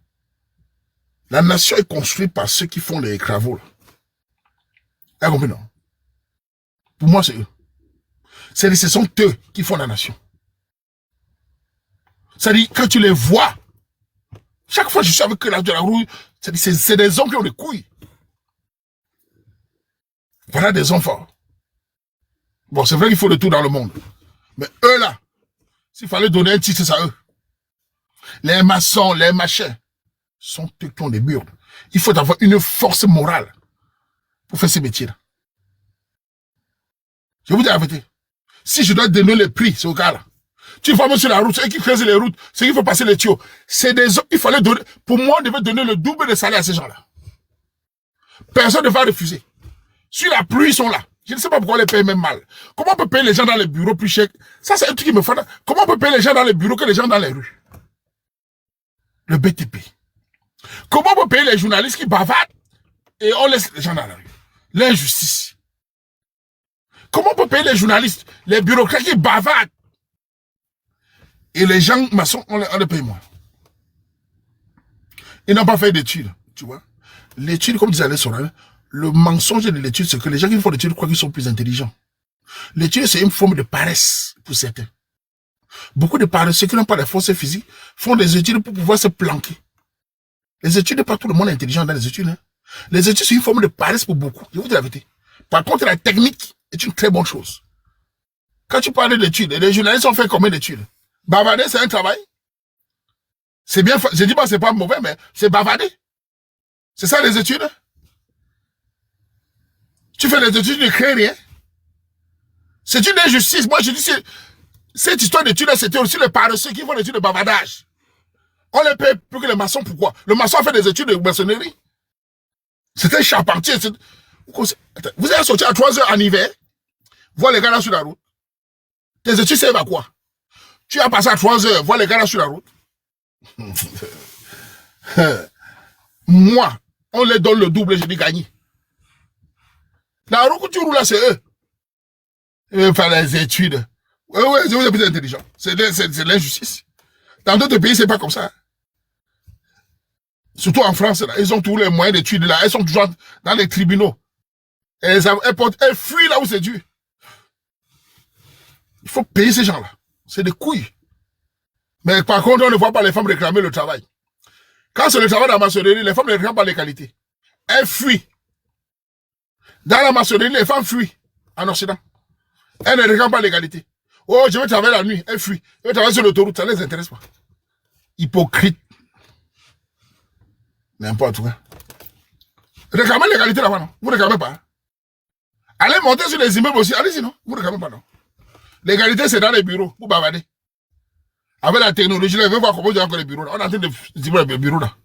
La nation est construite par ceux qui font les travaux là. Vous comprenez, non? Pour moi, c'est eux. Ce sont eux qui font la nation. C'est-à-dire, quand tu les vois, chaque fois que je suis avec eux là de la rue, c'est des hommes qui ont des couilles. Voilà des hommes forts. Bon, c'est vrai qu'il faut le tout dans le monde. Mais eux là, s'il fallait donner un titre, c'est à eux. Les maçons, les machins, sont eux qui ont des murs. Il faut avoir une force morale pour faire ces métiers-là. Je vous dis la vérité. Si je dois donner le prix, c'est au gars là. Tu vois même sur la route, ceux qui creusent les routes, ceux qui font passer les tuyaux. C'est des hommes, il fallait donner, pour moi, on devait donner le double de salaire à ces gens-là. Personne ne va refuser. Sur la pluie, ils sont là. Je ne sais pas pourquoi on les paye même mal. Comment on peut payer les gens dans les bureaux plus chers? Ça, c'est un truc qui me fait. Comment on peut payer les gens dans les bureaux que les gens dans les rues? Le BTP. Comment on peut payer les journalistes qui bavardent et on laisse les gens dans la rue? L'injustice. Comment on peut payer les journalistes, les bureaucrates qui bavardent et les gens maçons, on les paye moins? Ils n'ont pas fait d'études, tu vois. L'étude, comme disait Alessandra, le mensonge de l'étude, c'est que les gens qui font l'étude croient qu'ils sont plus intelligents. L'étude, c'est une forme de paresse pour certains. Beaucoup de paresseux qui n'ont pas de force physique font des études pour pouvoir se planquer. Les études, pas tout le monde est intelligent dans les études. Hein. Les études, c'est une forme de paresse pour beaucoup. Je vous dis la vérité. Par contre, la technique est une très bonne chose. Quand tu parles d'études, les journalistes ont fait combien d'études? Bavarder, c'est un travail. C'est bien, je dis pas c'est pas mauvais, mais c'est bavarder. C'est ça les études. Tu fais les études, tu ne crées rien. C'est une injustice. Moi, je dis, cette histoire d'études, c'était aussi les paresseux qui font des études de bavardage. On les paye plus que les maçons. Pourquoi? Le maçon fait des études de maçonnerie. C'est un charpentier. Vous allez sortir à 3 heures en hiver, voir les gars là sur la route. Tes études servent à quoi? Tu as passé à 3 heures, voir les gars là sur la route. Moi, on les donne le double, je dis gagner. La route que tu roules là, c'est eux. Ils font les études. Oui, vous êtes plus intelligent. C'est de l'injustice. Dans d'autres pays, c'est pas comme ça. Surtout en France, là, ils ont tous les moyens d'études là. Elles sont toujours dans les tribunaux. Elles fuient là où c'est dur. Il faut payer ces gens-là. C'est des couilles. Mais par contre, on ne voit pas les femmes réclamer le travail. Quand c'est le travail dans la maçonnerie, les femmes ne réclament pas les qualités. Elles fuient. Dans la maçonnerie, les femmes fuient en Occident. Elles ne réclament pas l'égalité. Oh, je veux travailler la nuit. Elles fuient. Je veux travailler sur l'autoroute. Ça ne les intéresse pas. Hypocrite. N'importe quoi. Réclamez l'égalité là-bas, non? Vous ne réclamez pas. Allez monter sur les immeubles aussi. Allez-y, non? Vous ne réclamez pas, non? L'égalité, c'est dans les bureaux. Vous bavardez. Avec la technologie, là, vous voir comment il y a encore les bureaux là. On est en train de dire les bureaux là.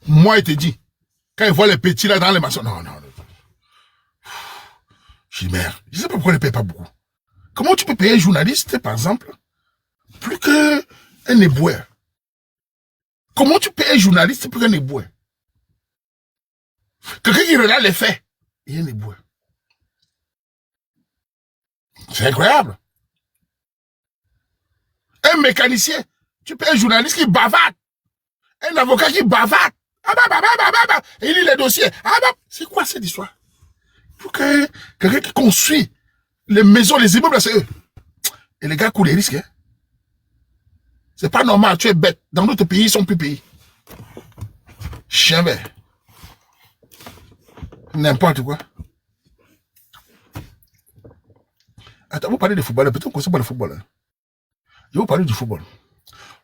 Moi, il te dit, quand il voit les petits là dans les maçons, non. Je dis, merde, je ne sais pas pourquoi ils ne payent pas beaucoup. Comment tu peux payer un journaliste, par exemple, plus qu'un éboueur? Comment tu payes un journaliste plus qu'un éboueur? Quelqu'un qui regarde les faits, il y a un éboueur. C'est incroyable. Un mécanicien, tu payes un journaliste qui bavarde. Un avocat qui bavarde. Et il lit les dossiers. C'est quoi cette histoire? Il faut que quelqu'un qui construit les maisons, les immeubles, c'est eux. Et les gars courent les risques. Hein? C'est pas normal, tu es bête. Dans d'autres pays, ils sont plus payés. Chien vert. N'importe quoi. Attends, vous parlez de football, peut-être qu'on ne sait pas le football. Hein? Je vais vous parler du football.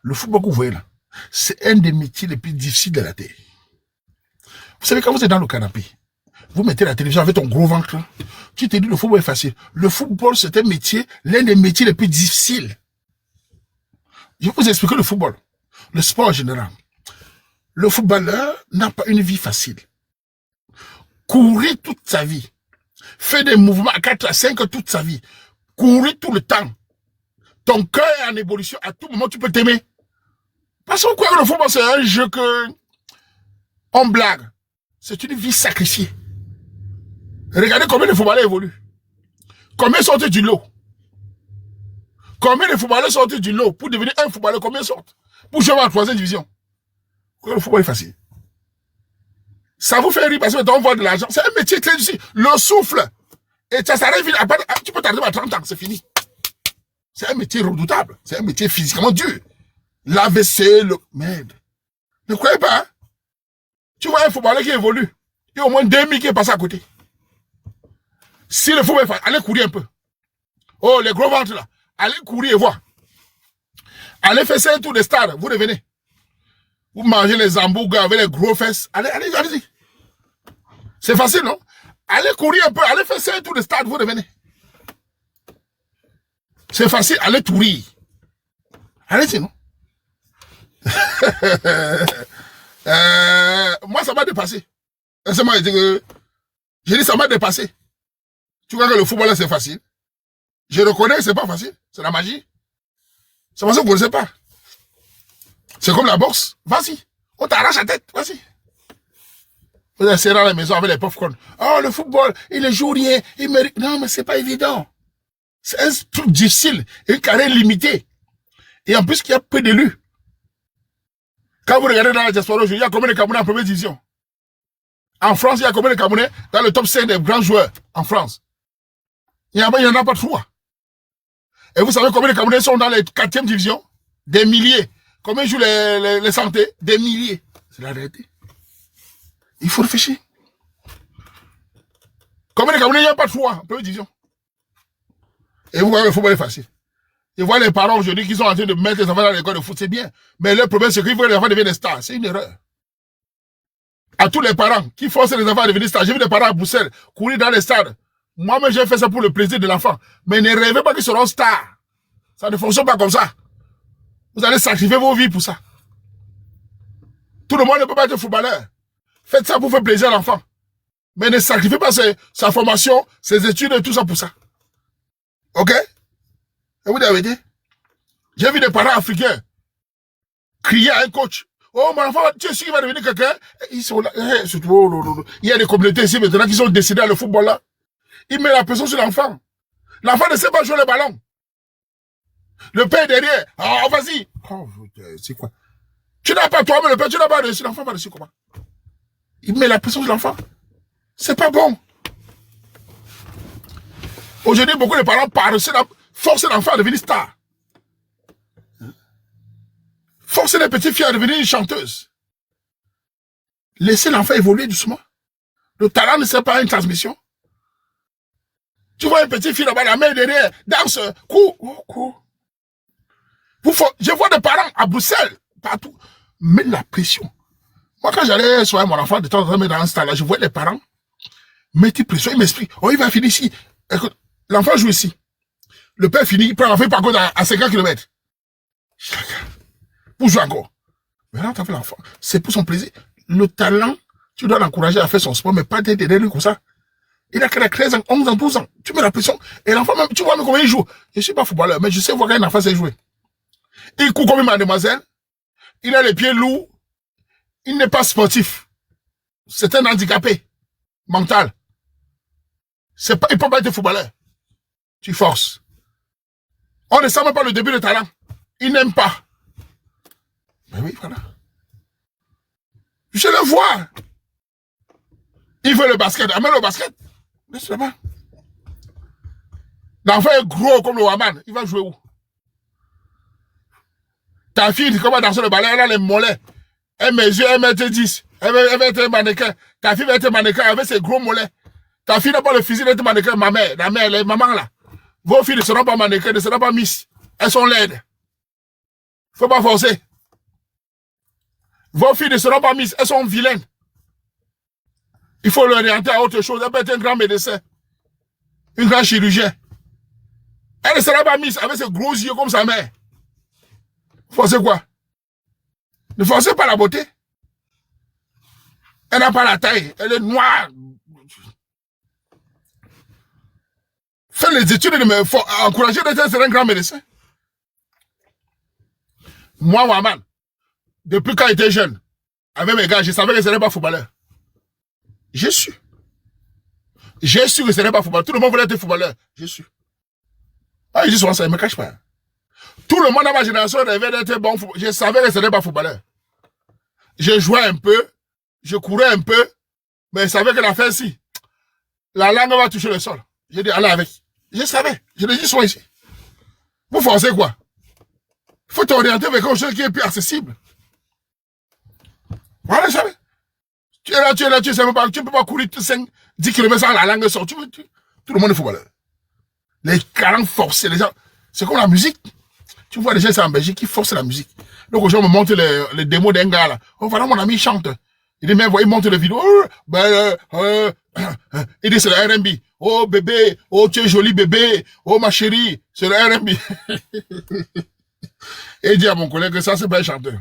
Le football que vous voyez là, c'est un des métiers les plus difficiles de la terre. Vous savez, quand vous êtes dans le canapé, Vous mettez la télévision avec ton gros ventre. Tu te dis le football est facile. Le football, c'est un métier, l'un des métiers les plus difficiles. Je vais vous expliquer le football. Le sport en général. Le footballeur n'a pas une vie facile. Courir toute sa vie. Faire des mouvements à 4 à 5 toute sa vie. Courir tout le temps. Ton cœur est en évolution. À tout moment, tu peux t'aimer. Parce qu'on croit que le football, c'est un jeu que on blague. C'est une vie sacrifiée. Regardez combien de footballeurs évoluent. Combien sortent du lot? Combien de footballeurs sortent du lot pour devenir un footballeur? Combien sortent? Pour jouer en 3e division. Le football est facile. Ça vous fait rire parce que on voit de l'argent. C'est un métier très difficile. Le souffle. Et ça arrive, tu peux t'arriver à 30 ans, c'est fini. C'est un métier redoutable. C'est un métier physiquement dur. L'AVC, le... Merde. Ne croyez pas, hein? Tu vois un footballeur qui évolue. Il y a au moins 2000 qui est passé à côté. Si le football est facile, allez courir un peu. Oh, les gros ventres là. Allez courir et voir. Allez faire un tour de stade, vous revenez. Vous mangez les hamburgers avec les gros fesses. Allez-y. C'est facile, non? Allez courir un peu, allez faire un tour de stade, vous revenez. C'est facile, allez courir. Allez-y, non? Moi, ça m'a dépassé. Je dis, ça m'a dépassé. Tu vois que le football, c'est facile. Je reconnais que c'est pas facile. C'est la magie. C'est parce que vous ne connaissez pas. C'est comme la boxe. Vas-y. On t'arrache la tête. Vas-y. Vous êtes serré à la maison avec les popcorn. Oh, le football, il ne joue rien. Il mérite. Non, mais c'est pas évident. C'est un truc difficile. Une carrière limitée. Et en plus, qu'il y a peu d'élus. Quand vous regardez dans la diaspora aujourd'hui, il y a combien de Camerounais en première division? En France, il y a combien de Camerounais dans le top 5 des grands joueurs en France? Il n'y en a pas 3. Et vous savez combien de Camerounais sont dans les 4e division? Des milliers. Combien jouent les santé? Des milliers. C'est la réalité. Il faut réfléchir. Combien de Camerounais il n'y a pas 3 en première division? Et vous voyez, le football est facile. Et voyez les parents aujourd'hui qui sont en train de mettre les enfants dans l'école de foot, c'est bien. Mais le problème, c'est qu'ils veulent les enfants devenir des stars. C'est une erreur. À tous les parents qui forcent les enfants à devenir stars. J'ai vu des parents à Bruxelles courir dans les stades. Moi-même, j'ai fait ça pour le plaisir de l'enfant. Mais ne rêvez pas qu'ils seront stars. Ça ne fonctionne pas comme ça. Vous allez sacrifier vos vies pour ça. Tout le monde ne peut pas être footballeur. Faites ça pour faire plaisir à l'enfant. Mais ne sacrifiez pas sa formation, ses études et tout ça pour ça. Ok? Et vous avez dit? J'ai vu des parents africains crier à un coach. Oh, mon enfant, tu es sûr qu'il va devenir quelqu'un? Ils sont là. Il y a des communautés ici maintenant qui sont décédées à le football là. Ils mettent la pression sur l'enfant. L'enfant ne sait pas jouer le ballon. Le père est derrière. Oh, vas-y. Oh, c'est quoi? Tu n'as pas toi-même le père, tu n'as pas réussi. L'enfant va réussir comment? Il met la pression sur l'enfant. C'est pas bon. Aujourd'hui, beaucoup de parents forcent l'enfant à devenir star. Forcer les petites filles à devenir une chanteuse. Laissez l'enfant évoluer doucement. Le talent ne sert pas à une transmission. Tu vois une petite fille là-bas, la main derrière, danse, cours. Je vois des parents à Bruxelles, partout, mettre la pression. Moi, quand j'allais soigner mon enfant de temps en temps, dans un stade là, je vois les parents mettre pression, ils m'expliquent. Oh, il va finir ici. Écoute, l'enfant joue ici. Le père finit, il prend l'enfant par contre à 50 km. Pour jouer encore. Mais là, tu as fait l'enfant. C'est pour son plaisir. Le talent, tu dois l'encourager à faire son sport, mais pas d'être derrière lui comme ça. Il a 13 ans, 11 ans, 12 ans. Tu mets la pression. Et l'enfant, même, tu vois même comment il joue. Je ne suis pas footballeur, mais je sais voir qu'un enfant sait jouer. Il court comme une mademoiselle. Il a les pieds lourds. Il n'est pas sportif. C'est un handicapé mental. Il ne peut pas être footballeur. Tu forces. On ne sent même pas le début de talent. Il n'aime pas. Mais oui, voilà. Je le vois. Il veut le basket. Amène le basket. Laisse là-bas. L'enfant est gros comme le Waman. Il va jouer où? Ta fille, tu commences à danser le ballet, elle a les mollets. Elle mesure 1m10. Elle va être un mannequin. Ta fille va être un mannequin avec ses gros mollets. Ta fille n'a pas le physique d'être mannequin. Ma mère, les mamans là. Vos filles ne seront pas mannequins, ne seront pas miss. Elles sont laides. Faut pas forcer. Vos filles ne seront pas miss, elles sont vilaines. Il faut l'orienter à autre chose. Elle peut être un grand médecin, un grand chirurgien. Elle ne sera pas mise avec ses gros yeux comme sa mère. Forcez quoi? Ne forcez pas la beauté. Elle n'a pas la taille. Elle est noire. Faites les études de me encourager d'être un grand médecin. Moi, Waman, depuis quand j'étais jeune, avec mes gars, je savais que ce n'était pas footballeur. J'ai su. J'ai su que ce n'était pas footballeur. Tout le monde voulait être footballeur. J'ai su. Ah, je dis souvent ça, il ne me cache pas. Tout le monde dans ma génération rêvait d'être bon footballeur. Je savais que ce n'était pas footballeur. Je jouais un peu, je courais un peu, mais je savais que la fin, si, la langue va toucher le sol. J'ai dit, allez avec. Je savais. Je l'ai dit souvent ici. Vous forcez quoi? Il faut t'orienter vers quelque chose qui est plus accessible. Voilà, je savais. Tu es là, tu sais même pas, tu ne peux pas courir 10 km sans la langue sort. Tout le monde est footballeur. Les calanques forcés, les gens. C'est comme la musique. Tu vois les gens en Belgique qui forcent la musique. Donc, aux gens me montrent les démos d'un gars là. Oh, voilà, mon ami chante. Il dit, mais il montre les vidéos. Il dit, c'est le R&B. Oh, bébé. Oh, tu es joli bébé. Oh, ma chérie. C'est le R&B. Et il dit à mon collègue que ça, c'est pas un chanteur.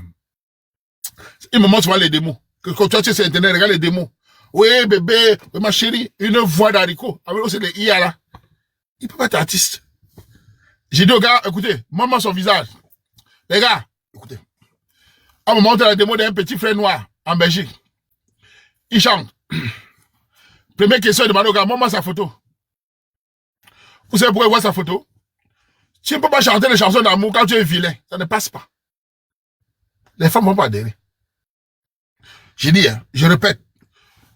Il me montre souvent les démos. Que quand tu es sur Internet, regarde les démos. Oui, bébé. Oui, ma chérie. Une voix d'haricot. Avec aussi les IA là. Il peut pas être artiste. J'ai dit aux gars, écoutez, montre-moi son visage. Les gars, écoutez. On me montre la démo d'un petit frère noir en Belgique. Il chante. Première question, il demande au gars, montre-moi sa photo. Vous savez pourquoi il voit sa photo? Tu ne peux pas chanter les chansons d'amour quand tu es vilain. Ça ne passe pas. Les femmes ne vont pas adhérer. J'ai dit, hein, je répète,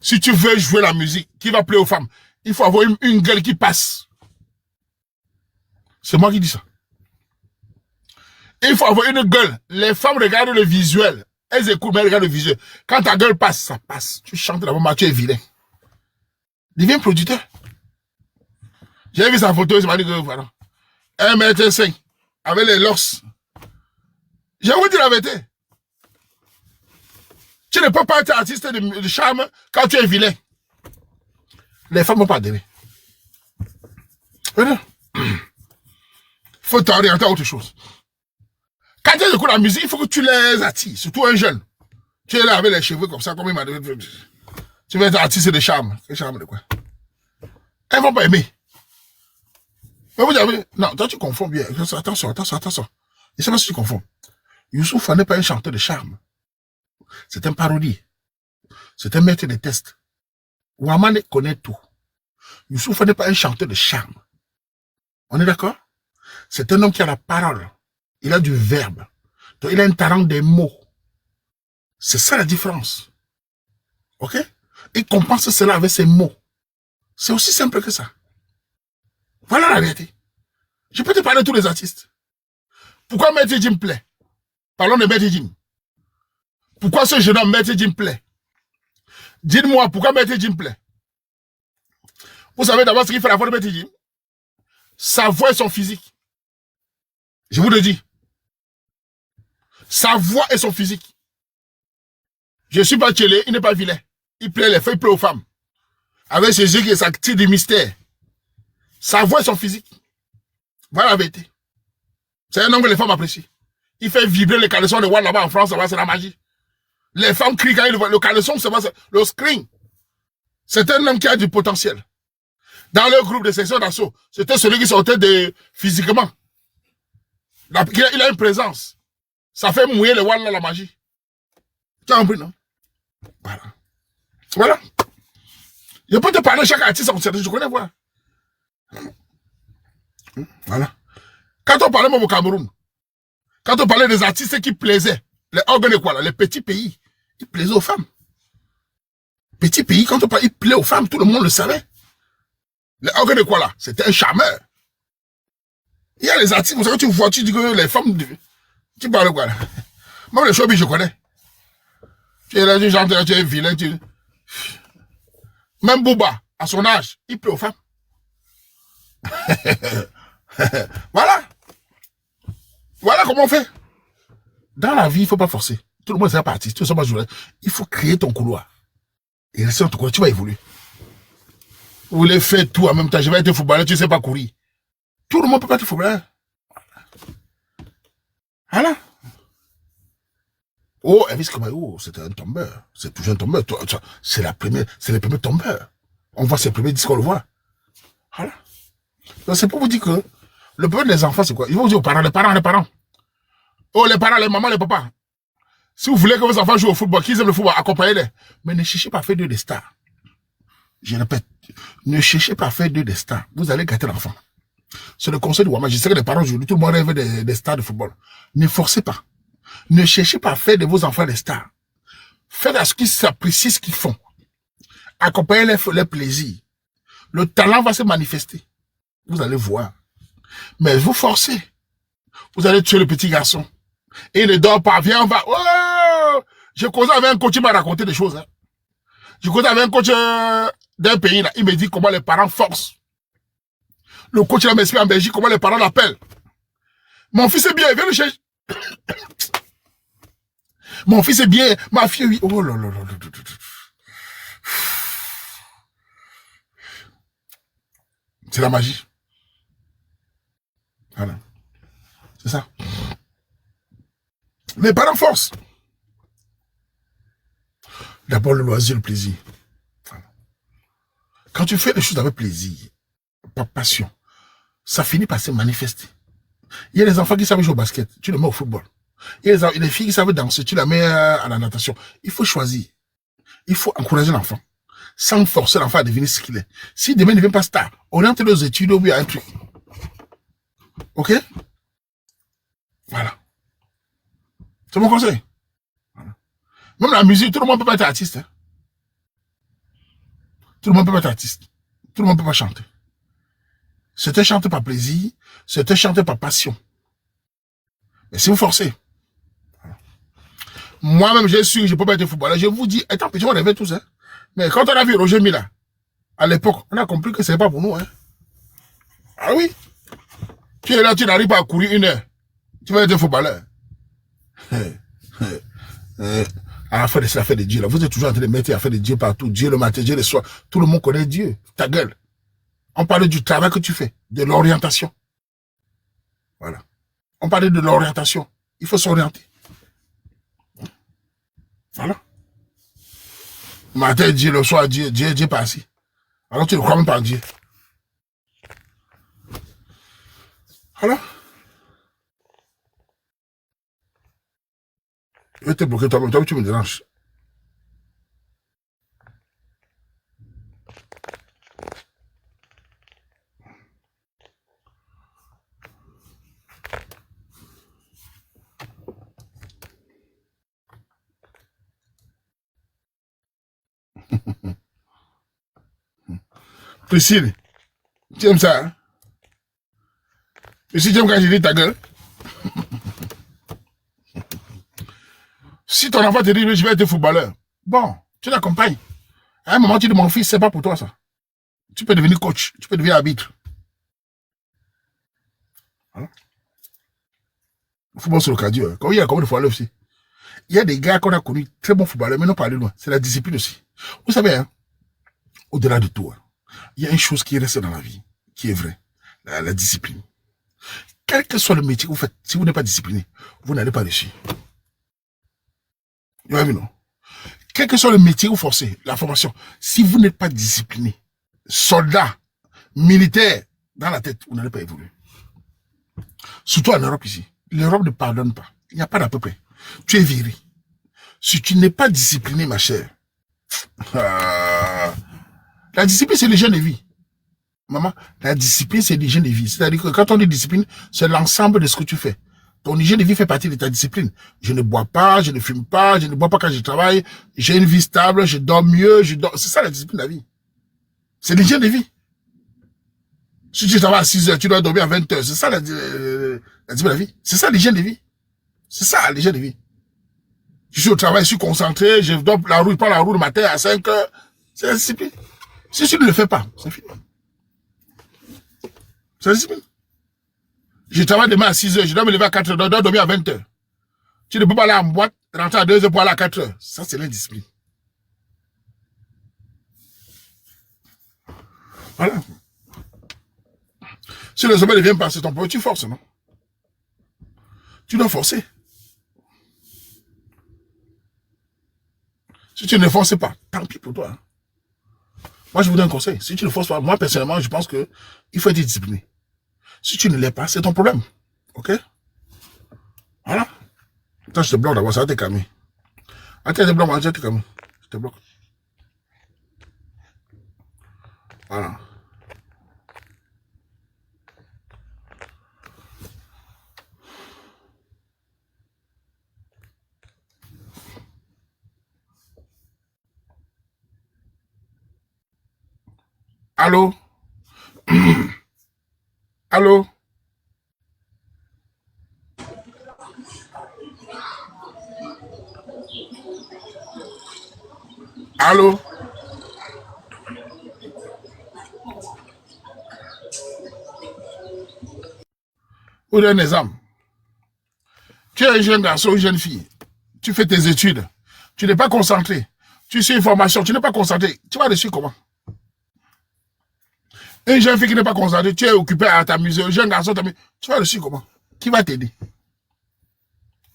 si tu veux jouer la musique qui va plaire aux femmes, il faut avoir une gueule qui passe. C'est moi qui dis ça. Il faut avoir une gueule. Les femmes regardent le visuel. Elles écoutent, mais elles regardent le visuel. Quand ta gueule passe, ça passe. Tu chantes là-bas, tu es vilain. Deviens producteur. J'ai vu sa photo, il m'a dit que voilà. 1,5 m, avec les locks. J'ai vous dire la vérité. Tu ne peux pas être artiste de charme quand tu es vilain. Les femmes ne vont pas adhérer. Il faut t'orienter à autre chose. Quand tu écoutes la musique, il faut que tu les attires, surtout un jeune. Tu es là avec les cheveux comme ça, comme il m'a dit. Tu vas être artiste de charme. Quel charme de quoi? Elles ne vont pas aimer. Mais vous avez... Non, toi tu confonds bien. Attention. Je sais pas si tu confonds. Youssouf n'est pas un chanteur de charme. C'est un parodie. C'est un maître de test. Ouamane connaît tout. Youssouf n'est pas un chanteur de charme. On est d'accord? C'est un homme qui a la parole. Il a du verbe. Donc, il a un talent des mots. C'est ça la différence. Ok? Il compense cela avec ses mots. C'est aussi simple que ça. Voilà la vérité. Je peux te parler de tous les artistes. Pourquoi Maître Jim plaît? Parlons de Maître Jim. Pourquoi ce jeune homme Maître Jim plaît? Dites-moi pourquoi Maître Jim plaît. Vous savez d'abord ce qu'il fait la voix de Maître Jim? Sa voix et son physique. Je vous le dis. Sa voix et son physique. Je ne suis pas télé, il n'est pas vilain. Il plaît les feuilles, il plaît aux femmes. Avec ses yeux qui s'activent du mystère. Sa voix et son physique. Voilà la vérité. C'est un homme que les femmes apprécient. Il fait vibrer les caleçons de Wall là-bas en France, c'est la magie. Les femmes crient quand ils le voient. Le caleçon, c'est le screen. C'est un homme qui a du potentiel. Dans le groupe de section d'assaut, c'était celui qui sortait physiquement. Il a une présence. Ça fait mouiller le Wall là, la magie. Tu as compris, non? Voilà. Voilà. Je peux te parler de chaque artiste, je connais, voilà. Voilà. Quand on parlait même au Cameroun, quand on parlait des artistes qui plaisaient, les organes quoi là, les petits pays, ils plaisaient aux femmes. Petits pays, quand on parlait, ils plaisaient aux femmes, tout le monde le savait. Les organes quoi là, c'était un charmeur. Il y a les artistes, vous savez, tu vois, tu dis que les femmes, tu parles quoi là. Même les showbiz, je connais. Tu es là, tu chantes, tu es vilain, Même Bouba, à son âge, il plaît aux femmes. Voilà. Voilà comment on fait. Dans la vie, il ne faut pas forcer. Tout le monde n'est pas artiste, tout le monde est pas joueur. Il faut créer ton couloir. Et rester dans ton coin, tu vas évoluer. Vous voulez faire tout en même temps. Je vais être footballeur, tu ne sais pas courir. Tout le monde peut pas être footballeur. Voilà. Oh, Elvis Kamayo, c'était un tombeur. C'est toujours un tombeur. C'est les premiers tombeurs. On voit ses premiers disques, on le voit. Voilà. Donc c'est pour vous dire que le problème des enfants, c'est quoi? Ils vont dire aux parents, les parents. Oh, les parents, les mamans, les papas. Si vous voulez que vos enfants jouent au football, qu'ils aiment le football, accompagnez-les. Mais ne cherchez pas à faire d'eux des stars. Je répète, ne cherchez pas à faire d'eux des stars. Vous allez gâter l'enfant. C'est le conseil de Wama. Je sais que les parents aujourd'hui, tout le monde rêve des stars de football. Ne forcez pas. Ne cherchez pas à faire de vos enfants des stars. Faites à ce qu'ils s'apprécient ce qu'ils font. Accompagnez les plaisirs. Le talent va se manifester. Vous allez voir. Mais vous forcez. Vous allez tuer le petit garçon. Et il ne dort pas. Viens, on va. Oh! Je causais avec un coach, il m'a raconté des choses. Hein. Je causais avec un coach d'un pays. Là. Il me dit comment les parents forcent. Le coach là m'explique en Belgique comment les parents l'appellent. Mon fils est bien, viens le chercher. Mon fils est bien, ma fille, oui. Oh là là là là. C'est la magie. Voilà. C'est ça. Les parents forcent. D'abord le loisir, le plaisir. Voilà. Quand tu fais les choses avec plaisir, par passion, ça finit par se manifester. Il y a des enfants qui savent jouer au basket, tu les mets au football. Il y a des filles qui savent danser, tu les mets à la natation. Il faut choisir. Il faut encourager l'enfant. Sans forcer l'enfant à devenir ce qu'il est. Si demain il ne devient pas star, oriente les études ou à un truc. Ok? Voilà. C'est mon conseil. Voilà. Même la musique, tout le monde ne peut pas être artiste. Hein? Tout le monde ne peut pas être artiste. Tout le monde ne peut pas chanter. C'était chanté par plaisir, c'était chanté par passion. Mais si vous forcez, moi-même, j'ai su que je ne peux pas être footballeur. Je vous dis, étant petit, on rêvait tous. Hein. Mais quand on a vu Roger Mila, à l'époque, on a compris que ce n'est pas pour nous. Hein. Ah oui. Tu es là, tu n'arrives pas à courir 1 heure. Tu vas être footballeur. À la fin de ça, affaire de Dieu. Là. Vous êtes toujours en train de mettre affaire de Dieu partout. Dieu le matin, Dieu le soir. Tout le monde connaît Dieu. Ta gueule. On parle du travail que tu fais, de l'orientation. Voilà. On parlait de l'orientation. Il faut s'orienter. Voilà. Le matin, Dieu, le soir, Dieu, Dieu pas assis. Alors tu ne crois même pas en Dieu. Voilà. Je vais te bloquer toi-même, toi tu me déranges. Priscille, tu aimes ça, hein? Priscille, tu aimes quand je dis ta gueule? Si ton enfant te dit, je vais être footballeur, bon, tu l'accompagnes. À un moment, tu dis, mon fils, c'est pas pour toi, ça. Tu peux devenir coach, tu peux devenir arbitre. Voilà. Le football, c'est le cardio. Hein. Quand il y a combien de footballeurs aussi? Il y a des gars qu'on a connus, très bons footballeurs, mais non pas aller loin. C'est la discipline aussi. Vous savez, hein, au-delà de tout, hein, il y a une chose qui reste dans la vie, qui est vraie, la discipline. Quel que soit le métier que vous faites, si vous n'êtes pas discipliné, vous n'allez pas réussir. Vous avez vu, non? Quel que soit le métier que vous forcez, la formation, si vous n'êtes pas discipliné, soldat, militaire, dans la tête, vous n'allez pas évoluer. Surtout en Europe ici. L'Europe ne pardonne pas. Il n'y a pas d'à peu près. Tu es viré. Si tu n'es pas discipliné, ma chère, la discipline, c'est l'hygiène de vie. Maman, la discipline, c'est l'hygiène de vie. C'est-à-dire que quand on dit discipline, c'est l'ensemble de ce que tu fais. Ton hygiène de vie fait partie de ta discipline. Je ne bois pas, je ne fume pas, je ne bois pas quand je travaille, j'ai une vie stable, je dors mieux, c'est ça la discipline de la vie. C'est l'hygiène de vie. Si tu travailles à 6 heures, tu dois dormir à 20 heures. C'est ça la discipline de la vie. C'est ça l'hygiène de vie. C'est ça l'hygiène de vie. Je suis au travail, je suis concentré, je prends la roue le matin à 5 heures. C'est la discipline. Si tu ne le fais pas, c'est fini. C'est la discipline. Je travaille demain à 6 heures, je dois me lever à 4 heures, je dois dormir à 20 heures. Tu ne peux pas aller en boîte, rentrer à 2 heures pour aller à 4 heures. Ça, c'est l'indiscipline. Voilà. Si le sommet ne vient pas, c'est ton problème, tu forces, non? Tu dois forcer. Si tu ne forces pas, tant pis pour toi. Hein. Moi, je vous donne un conseil. Si tu ne forces pas, moi, personnellement, je pense que il faut être discipliné. Si tu ne l'es pas, c'est ton problème. OK? Voilà. Attends, je te bloque d'abord, ça va te calmer. Attends, je te bloque, moi, je te calme. Je te bloque. Voilà. Allô? Allô? Allô? Ou un exemple. Tu es un jeune garçon ou une jeune fille. Tu fais tes études. Tu n'es pas concentré. Tu suis une formation. Tu n'es pas concentré. Tu vas réussir comment? Une jeune fille qui n'est pas concentrée, tu es occupé à t'amuser. Un jeune garçon t'amuse. Tu vas réussir comment? Qui va t'aider?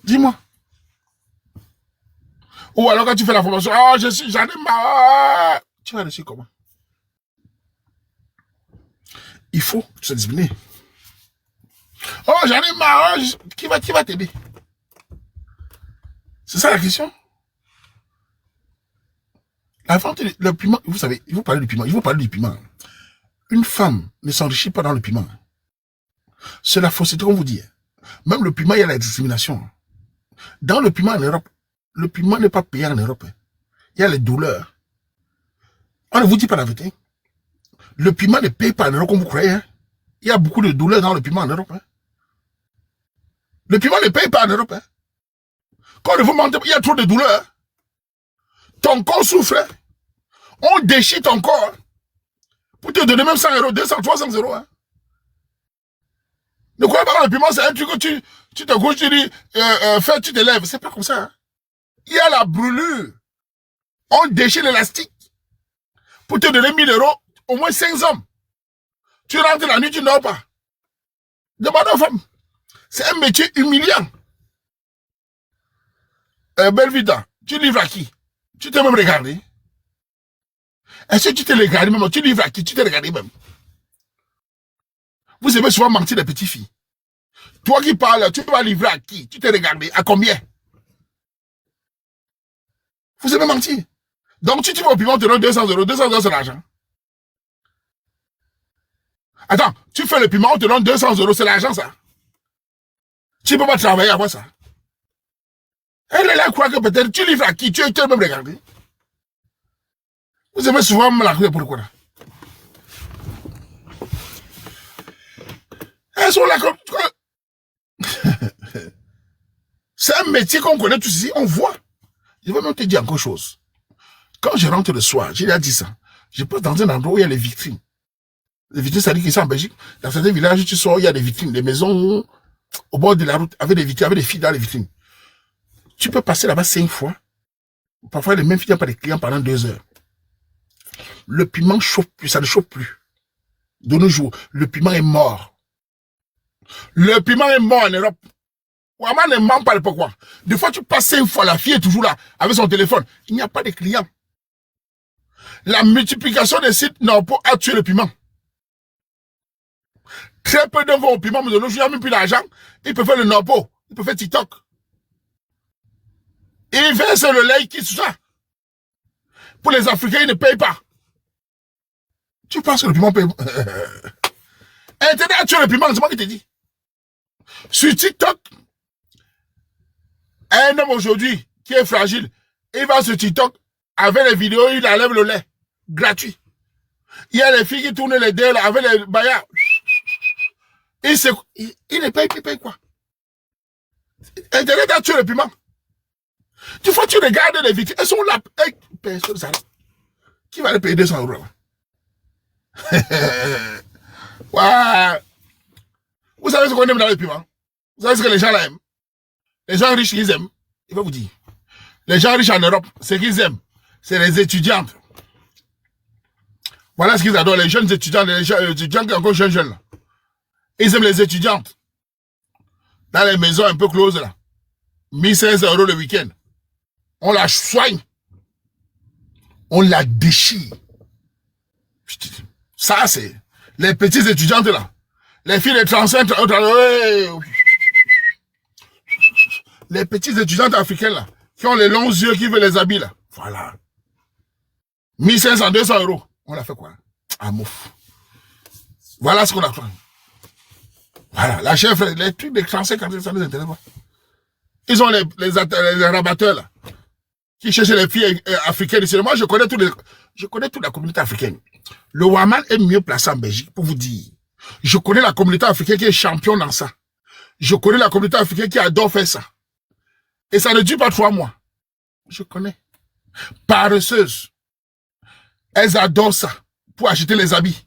Dis-moi. Ou alors quand tu fais la formation, oh, j'en ai marre. Tu vas réussir comment? Il faut se discipliner. Oh, j'en ai marre. Qui va t'aider? C'est ça la question. La vente, le piment, vous savez, il faut parler du piment. Il faut parler du piment. Une femme ne s'enrichit pas dans le piment. C'est la fausseté qu'on vous dit. Même le piment, il y a la discrimination. Dans le piment en Europe, le piment n'est pas payé en Europe. Il y a les douleurs. On ne vous dit pas la vérité. Le piment ne paye pas en Europe comme vous croyez. Il y a beaucoup de douleurs dans le piment en Europe. Le piment ne paye pas en Europe. Quand vous mentez, il y a trop de douleurs. Ton corps souffre. On déchire ton corps. Pour te donner même 100 euros, 200, 300 euros. Ne crois pas dans le piment, c'est un truc que tu te couches, tu dis, fais, tu te lèves. C'est pas comme ça. Hein. Il y a la brûlure. On déchire l'élastique. Pour te donner 1000 euros, au moins 5 hommes. Tu rentres la nuit, tu ne dors pas. Demande aux femmes. C'est un métier humiliant. Belle Vida, tu livres à qui? Tu t'es même regardé? Est-ce que tu t'es regardé même? Tu livres à qui? Tu t'es regardé même? Vous aimez souvent mentir les petites filles. Toi qui parles, tu vas livrer à qui? Tu t'es regardé? À combien? Vous aimez mentir. Donc, tu vas au piment, on te donne 200 euros. 200 euros, c'est l'argent. Attends, tu fais le piment, on te donne 200 euros, c'est l'argent, ça. Tu ne peux pas travailler avant ça. Elle est là, croit que peut-être tu livres à qui? Tu es même regardé. Vous aimez souvent me la couper pourquoi? Elles sont là comme... C'est un métier qu'on connaît tous ici, on voit. Je vais même te dire encore chose. Quand je rentre le soir, j'ai déjà dit ça, je passe dans un endroit où il y a les vitrines. Les vitrines, ça dit qu'ici en Belgique, dans certains villages, tu sors, il y a des vitrines, des maisons au bord de la route, avec des vitrines, avec des filles dans les vitrines. Tu peux passer là-bas 5 fois. Parfois, les mêmes filles n'ont pas de clients pendant 2 heures. Le piment chauffe plus, ça ne chauffe plus. De nos jours, le piment est mort. Le piment est mort en Europe. Ouama ne ment pas pourquoi. Des fois, tu passes 5 fois, la fille est toujours là, avec son téléphone. Il n'y a pas de clients. La multiplication des sites Norpo a tué le piment. Très peu d'eux vont au piment, mais de nos jours, il n'y a même plus d'argent. Ils peuvent faire le Norpo. Ils peuvent faire TikTok. Ils versent le lait qui tout ça. Pour les Africains, ils ne payent pas. Tu penses que le piment paye? Internet a tué le piment, c'est moi qui te dis. Sur TikTok, un homme aujourd'hui qui est fragile, il va sur TikTok, avec les vidéos, il enlève le lait. Gratuit. Il y a les filles qui tournent les dés avec les baillards. Il ne paye, il paye quoi? Internet a tué le piment. Tu vois, tu regardes les victimes, elles sont là. Personne ça. Qui va les payer 200 euros? Ouais. Vous savez ce qu'on aime dans le piment? Vous savez ce que les gens là aiment? Les gens riches, ils aiment. Il va vous dire. Les gens riches en Europe, ce qu'ils aiment, c'est les étudiantes. Voilà ce qu'ils adorent, les jeunes étudiants, les étudiants qui sont encore jeunes, là. Ils aiment les étudiantes. Dans les maisons un peu closes, là. 1500 € le week-end. On la soigne. On la déchire. Ça, c'est les petites étudiantes, là. Les filles de 35, les petites étudiantes africaines, là, qui ont les longs yeux, qui veulent les habits, là. Voilà. 1500, 200 €. On a fait quoi? Ah, mouf. Voilà ce qu'on a fait. Voilà. La chef, les trucs des Français, ça ne les intéresse pas. Ils ont les rabatteurs, là, qui cherchent les filles africaines. Moi, je connais toute la communauté africaine. Le Waman est mieux placé en Belgique, pour vous dire. Je connais la communauté africaine qui est champion dans ça. Je connais la communauté africaine qui adore faire ça. Et ça ne dure pas 3 mois. Je connais. Paresseuses. Elles adorent ça pour acheter les habits.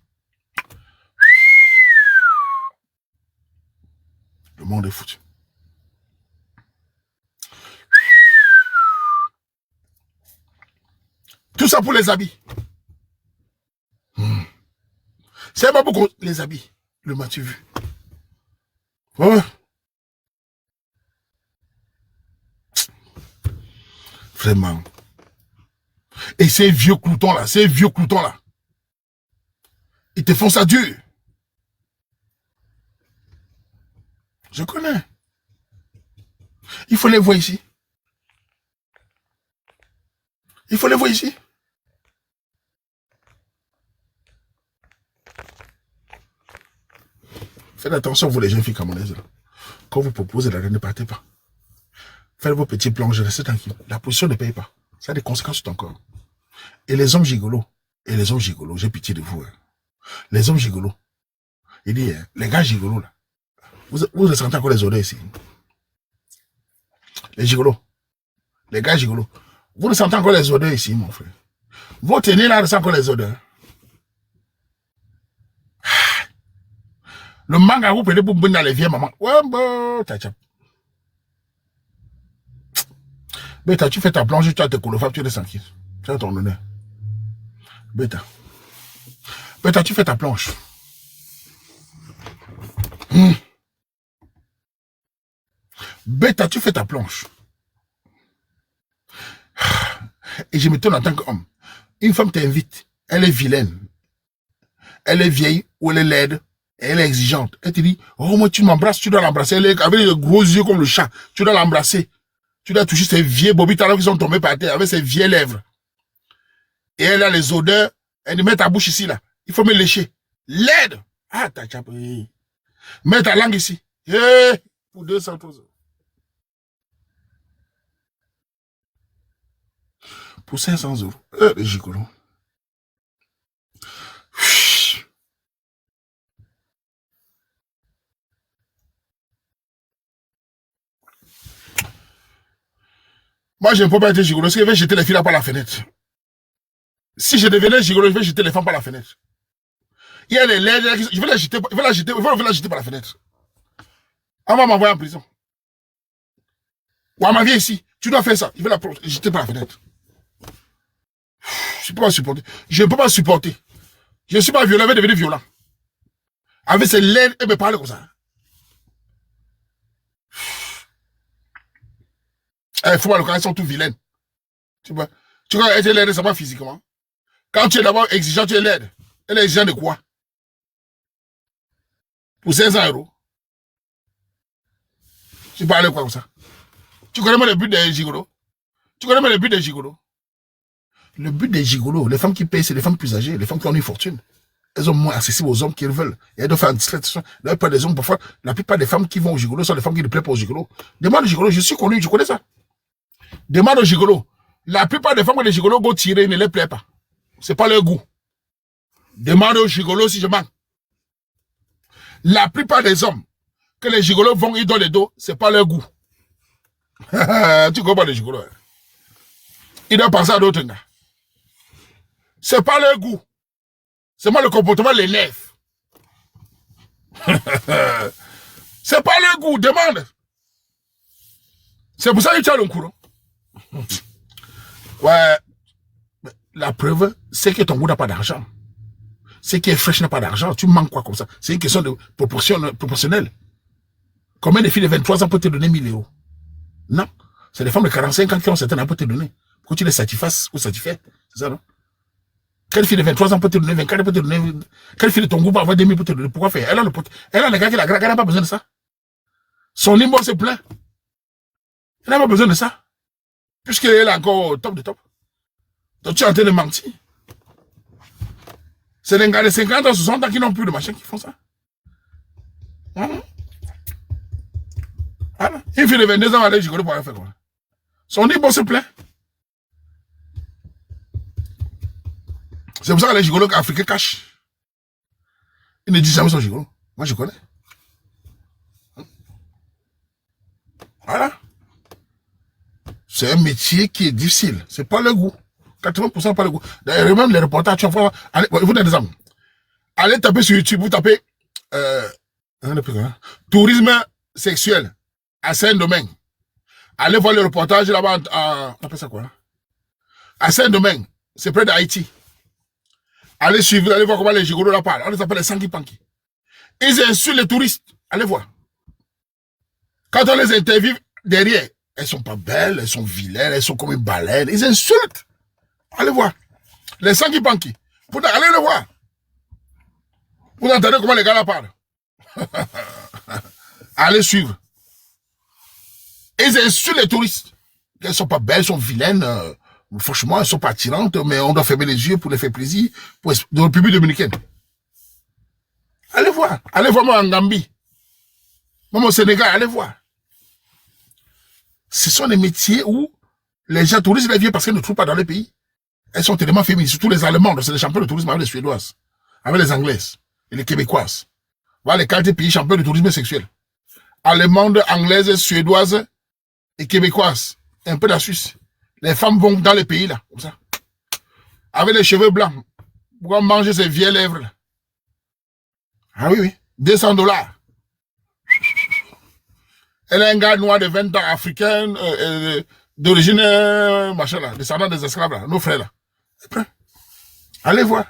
Le monde est foutu. Tout ça pour les habits. C'est pas beaucoup les habits. Le m'as-tu vu? Ouais. Vraiment. Et ces vieux cloutons là, ils te font ça dur. Je connais. Il faut les voir ici. Il faut les voir ici. Faites attention, vous les jeunes filles camerounaises. Quand vous proposez la reine, ne partez pas. Faites vos petits plonges, restez tranquille. La position ne paye pas. Ça a des conséquences sur ton corps. Et les hommes gigolos, j'ai pitié de vous. Hein. Les hommes gigolos, il dit, les gars gigolos, là, vous ressentez encore les odeurs ici. Les gigolos, les gars gigolos, vous ressentez encore les odeurs ici, mon frère. Votre aîné là ressent encore les odeurs. Le manga, vous prenez pour dans les vieilles mamans. Ouais, bon, t'as. Bêta, tu fais ta planche, tu as tes colofabs, tu es tranquille. Tu as ton honneur. Bêta. Bêta, tu fais ta planche. Bêta, tu fais ta planche. Et je me tourne en tant qu'homme. Une femme t'invite, elle est vilaine. Elle est vieille ou elle est laide. Elle est exigeante. Elle te dit, oh moi tu m'embrasses, tu dois l'embrasser. Elle est avec les gros yeux comme le chat. Tu dois l'embrasser. Tu dois toucher ses vieux bobitalons qui sont tombés par terre avec ses vieilles lèvres. Et elle a les odeurs. Elle dit, mets ta bouche ici là. Il faut me lécher. Laide. Ah, t'as chapé. Mets ta langue ici. Pour 200 euros. Pour 500 €. Les gigolos. Moi, je ne peux pas être gigolo. Si je vais jeter les filles là par la fenêtre. Si je devenais gigolo, je vais jeter les femmes par la fenêtre. Il y a les lèvres, je vais la jeter par la fenêtre. On va m'envoyer en prison. Ou on m'envoie ici. Tu dois faire ça. Je vais la jeter par la fenêtre. Je ne peux pas supporter. Je ne peux pas supporter. Je ne suis pas violent, je vais devenir violent. Avec ses lèvres, elle me parle comme ça. Il faut voir le cas, elles sont toutes vilaines. Tu vois, être laide, ça va physiquement. Quand tu es d'abord exigeant, tu es laide. Elle est exigeante de quoi? Pour 500 €. Tu parles quoi comme ça? Tu connais moi le but des gigolos? Tu connais moi le but des gigolos? Le but des gigolos, les femmes qui payent, c'est les femmes plus âgées, les femmes qui ont une fortune. Elles ont moins accessibles aux hommes qu'ils veulent. Et elles doivent faire une discrétion. La plupart des hommes, parfois, la plupart des femmes qui vont au gigolo sont les femmes qui ne plaisent pas aux gigolos. Demande aux gigolos, je suis connu, je connais ça. Demande aux gigolos. La plupart des femmes que les gigolos vont tirer ne les plaît pas. C'est pas leur goût. Demande aux gigolos si je mens. La plupart des hommes que les gigolos vont y dans le dos, c'est pas leur goût. Tu comprends les gigolos? Hein? Ils doivent penser à d'autres gars. C'est pas leur goût. C'est moi le comportement l'élève. C'est pas leur goût, demande. C'est pour ça que tu as le courant. Ouais. La preuve, c'est que ton goût n'a pas d'argent. Ce qui est fraîche n'a pas d'argent. Tu manques quoi comme ça? C'est une question de proportionnelle. Combien de filles de 23 ans peuvent te donner 1000 euros? Non. C'est des femmes de 45 ans qui ont certaines peuvent te donner. Pour que tu les satisfasses ou satisfais. C'est ça, non? Quelle fille de 23 ans peut te donner 24 peut te donner? Quelle fille de ton groupe peut avoir 2000 peut te donner? Pourquoi faire? Elle a les gars qui la gratte, elle n'a pas besoin de ça. Son limbo c'est plein. Elle n'a pas besoin de ça. Puisqu'elle est encore au top de top. Donc tu es en train de mentir. C'est les gars de 50 ans, 60 ans qui n'ont plus de machin qui font ça. Voilà. Une fille de 22 ans, elle dit, je connais pas faire quoi. Son limbo c'est plein. C'est pour ça que les gigolos africains cachent. Ils ne disent jamais son gigolo. Moi, je connais. Voilà. C'est un métier qui est difficile. C'est pas le goût. 80% pas le goût. D'ailleurs, même les reportages, tu vois, allez, vous donnez des exemples. Allez taper sur YouTube, vous tapez tourisme sexuel à Saint-Domingue. Allez voir le reportage là-bas, on appelle ça quoi là? À Saint-Domingue, c'est près d'Haïti. Allez suivre, allez voir comment les gigolos là parlent. On les appelle les sanguipanki. Ils insultent les touristes. Allez voir. Quand on les interviewe, derrière, elles sont pas belles, elles sont vilaines, elles sont comme une baleine. Ils insultent. Allez voir. Les sanguipanki. Allez les voir. Vous entendez comment les gars là parlent. Allez suivre. Ils insultent les touristes. Elles sont pas belles, elles sont vilaines. Franchement, elles sont pas attirantes, mais on doit fermer les yeux pour les faire plaisir. Dans le public dominicain. Allez voir. Allez voir moi en Gambie. Moi au Sénégal, allez voir. Ce sont des métiers où les gens touristes les viennent parce qu'ils ne trouvent pas dans les pays. Elles sont tellement féminines. Surtout les Allemands, c'est les champions de tourisme avec les Suédoises, avec les Anglaises et les Québécoises. Voilà les 4 pays champions de tourisme sexuel. Allemandes, Anglaises, Suédoises et Québécoises. Et un peu la Suisse. Les femmes vont dans les pays là, comme ça. Avec les cheveux blancs. Pour manger ces vieilles lèvres là. Ah oui, oui. $200. Elle est un gars noir de 20 ans, africain, d'origine, machin là, descendant des esclaves là, nos frères là. Après, allez voir.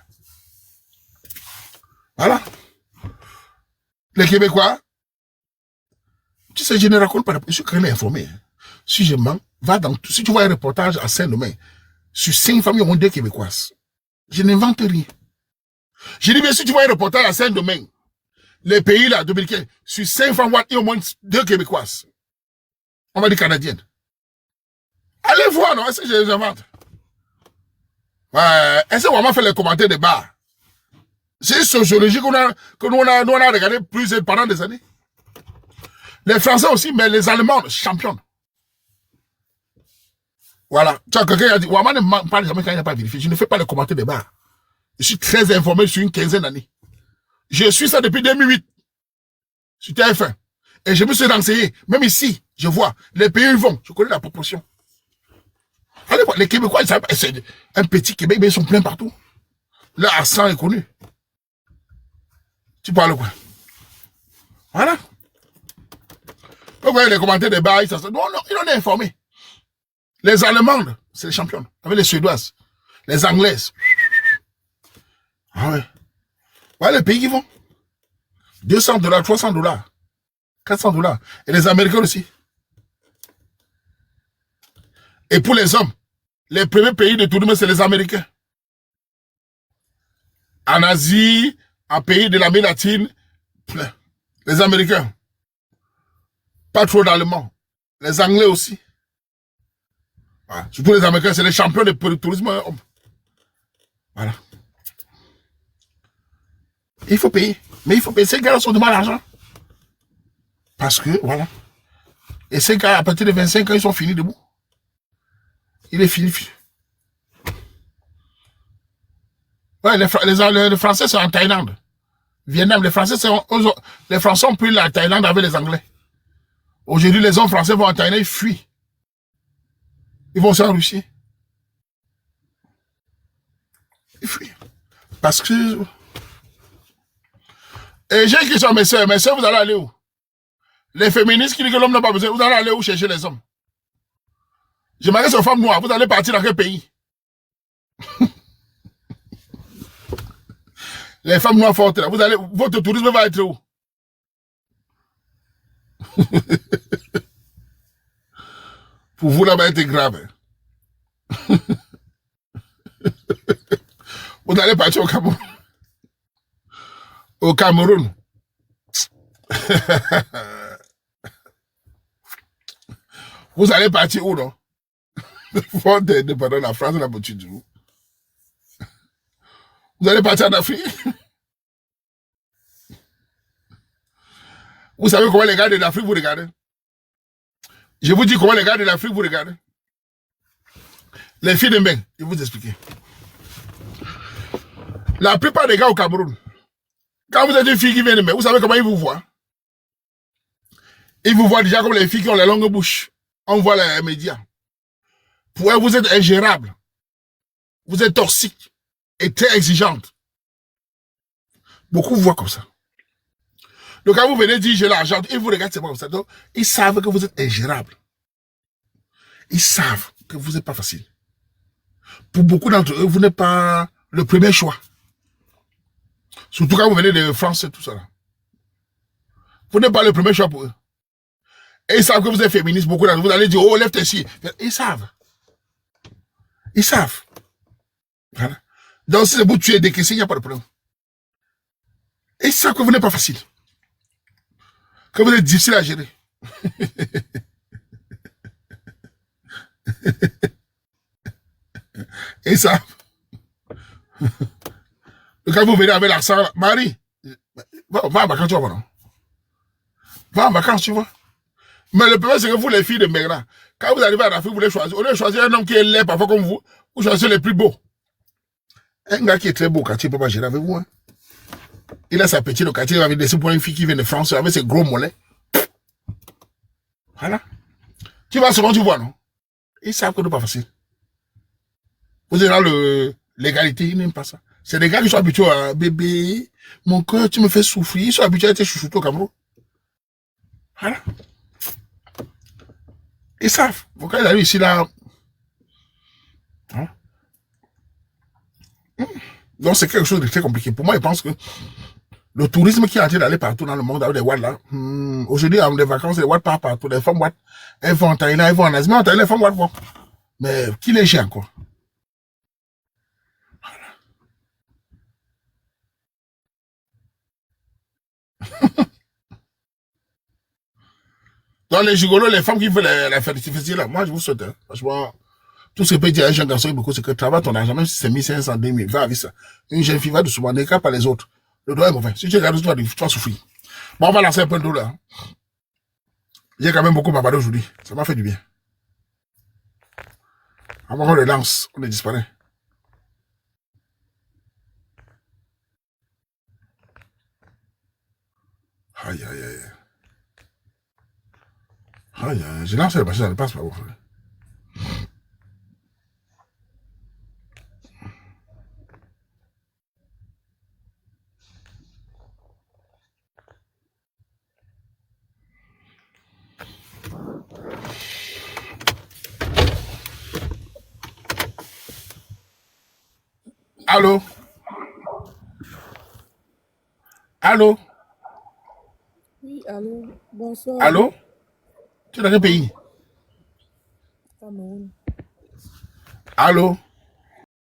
Voilà. Les Québécois, tu sais, je ne raconte pas, je suis quand même informé. Si je mens, si tu vois un reportage à Saint-Domingue, sur 5 familles au moins 2 Québécoises, je n'invente rien. Je dis, mais si tu vois un reportage à Saint-Domingue, les pays là, dominicains, sur 5 femmes, il y a au moins 2 Québécoises. On va dire canadiennes. Allez voir, non? Est-ce que je les invente? Est-ce qu'on va faire les commentaires de bas? C'est une sociologie que nous on a regardé pendant des années. Les Français aussi, mais les Allemands, championnes. Voilà. Tu vois, quelqu'un a dit, Ouama ne parle jamais quand il n'a pas vérifié. Je ne fais pas les commentaires de bas. Je suis très informé sur une quinzaine d'années. Je suis ça depuis 2008. Sur TF1. Et je me suis renseigné. Même ici, je vois. Les pays où ils vont. Je connais la proportion. Allez voir. Les Québécois, c'est un petit Québec, mais ils sont pleins partout. Leur accent est connu. Tu parles quoi? Voilà. Vous voyez les commentaires des bails, ça. Non, ils en ont informé. Les Allemandes, c'est les championnes. Avec les Suédoises. Les Anglaises. Ah ouais. Voilà les pays qui vont. $200, $300, $400. Et les Américains aussi. Et pour les hommes, les premiers pays de tourisme, c'est les Américains. En Asie, en pays de l'Amérique latine, les Américains. Pas trop d'Allemands. Les Anglais aussi. Voilà. Surtout les Américains, c'est les champions de tourisme. Voilà. Il faut payer. Mais il faut payer. Ces gars-là sont de mal l'argent. Parce que, voilà. Et ces gars, à partir de 25 ans, ils sont finis debout. Il est fini. Ouais, les Français sont en Thaïlande. Vietnam, les Français ont pris la Thaïlande avec les Anglais. Aujourd'hui, les hommes français vont en Thaïlande, ils fuient. Ils vont aussi en Russie. Ils fuient. Parce que... Et j'ai une question à mes soeurs. Mes soeurs, vous allez aller où? Les féministes qui disent que l'homme n'a pas besoin, vous allez aller où chercher les hommes? Je m'adresse aux femmes noires, vous allez partir dans quel pays? Les femmes noires fortes, là, votre tourisme va être où? Pour vous, là-bas, c'est grave. Vous allez partir au Cameroun. Au Cameroun. Vous allez partir où, non? Forte indépendante, la France, la boutique du vous. Vous allez partir en Afrique. Vous savez comment les gars de l'Afrique vous regardent? Je vous dis comment les gars de l'Afrique vous regardent. Les filles de Mbeng, je vais vous expliquer. La plupart des gars au Cameroun, quand vous êtes une fille qui vient de Mbeng, vous savez comment ils vous voient? Ils vous voient déjà comme les filles qui ont la longue bouche. On voit les médias. Pour eux, vous êtes ingérable. Vous êtes toxique et très exigeante. Beaucoup vous voient comme ça. Donc quand vous venez dire j'ai l'argent, ils vous regardent c'est pas comme ça. Donc, ils savent que vous êtes ingérable. Ils savent que vous n'êtes pas facile. Pour beaucoup d'entre eux, vous n'êtes pas le premier choix. Surtout quand vous venez de France et tout ça. Vous n'êtes pas le premier choix pour eux. Et ils savent que vous êtes féministe. Beaucoup d'entre vous allez dire, oh, lève tes cils. Ils savent. Ils savent. Voilà. Donc si c'est vous tuer, décaisser, il n'y a pas de problème. Et ils savent que vous n'êtes pas facile. Que vous êtes difficile à gérer. Et ça. Quand vous venez avec l'accent, Marie, va en vacances, tu vois, non? Va en vacances, tu vois. Mais le problème, c'est que vous, les filles de Mbeng, quand vous arrivez à l'Afrique, vous voulez choisir. Au lieu de choisir un homme qui est laid, parfois comme vous choisissez les plus beaux. Un gars qui est très beau, quand il ne peut pas gérer avec vous. Hein. Il a sa petite locative, il va laisser pour une fille qui vient de France avec ses gros mollets. Voilà. Tu vas souvent, tu vois, non? Ils savent que ce n'est pas facile. Vous êtes dans l'égalité, ils n'aiment pas ça. C'est des gars qui sont habitués à bébé, mon cœur, tu me fais souffrir. Ils sont habitués à être chouchoutés au Cameroun. Voilà. Ils savent. Quand ils arrivent ici, là. Hein? Donc, c'est quelque chose de très compliqué. Pour moi, je pense que le tourisme qui est en train d'aller partout dans le monde, avec les Ouads là, aujourd'hui, en des vacances, les Ouads partent partout. Les femmes Ouads, elles vont en Thaïlande, elles vont en Asie. Mais en Thaïlande, les femmes Ouads vont. Mais qui les gère encore? Dans les gigolos, les femmes qui veulent la fertilité, là, moi, je vous souhaite, hein, franchement, tout ce que peut dire un jeune garçon, beaucoup, c'est que travaille ton argent, même si c'est 1500, 2000, va avec ça. Une jeune fille va doucement, n'écarte pas les autres. Le droit est mauvais. Si tu regardes, tu vas souffrir. Bon, on va lancer un peu d'eau, là. J'ai quand même beaucoup babadé aujourd'hui. Ça m'a fait du bien. Avant qu'on le lance, on est disparaît. Aïe, aïe, aïe. Aïe, aïe, j'ai lancé le machine, ça ne passe pas. Bon. Allô? Allô? Oui, allô, bonsoir, Allô? Tu es dans quel pays? Cameroun. Allô?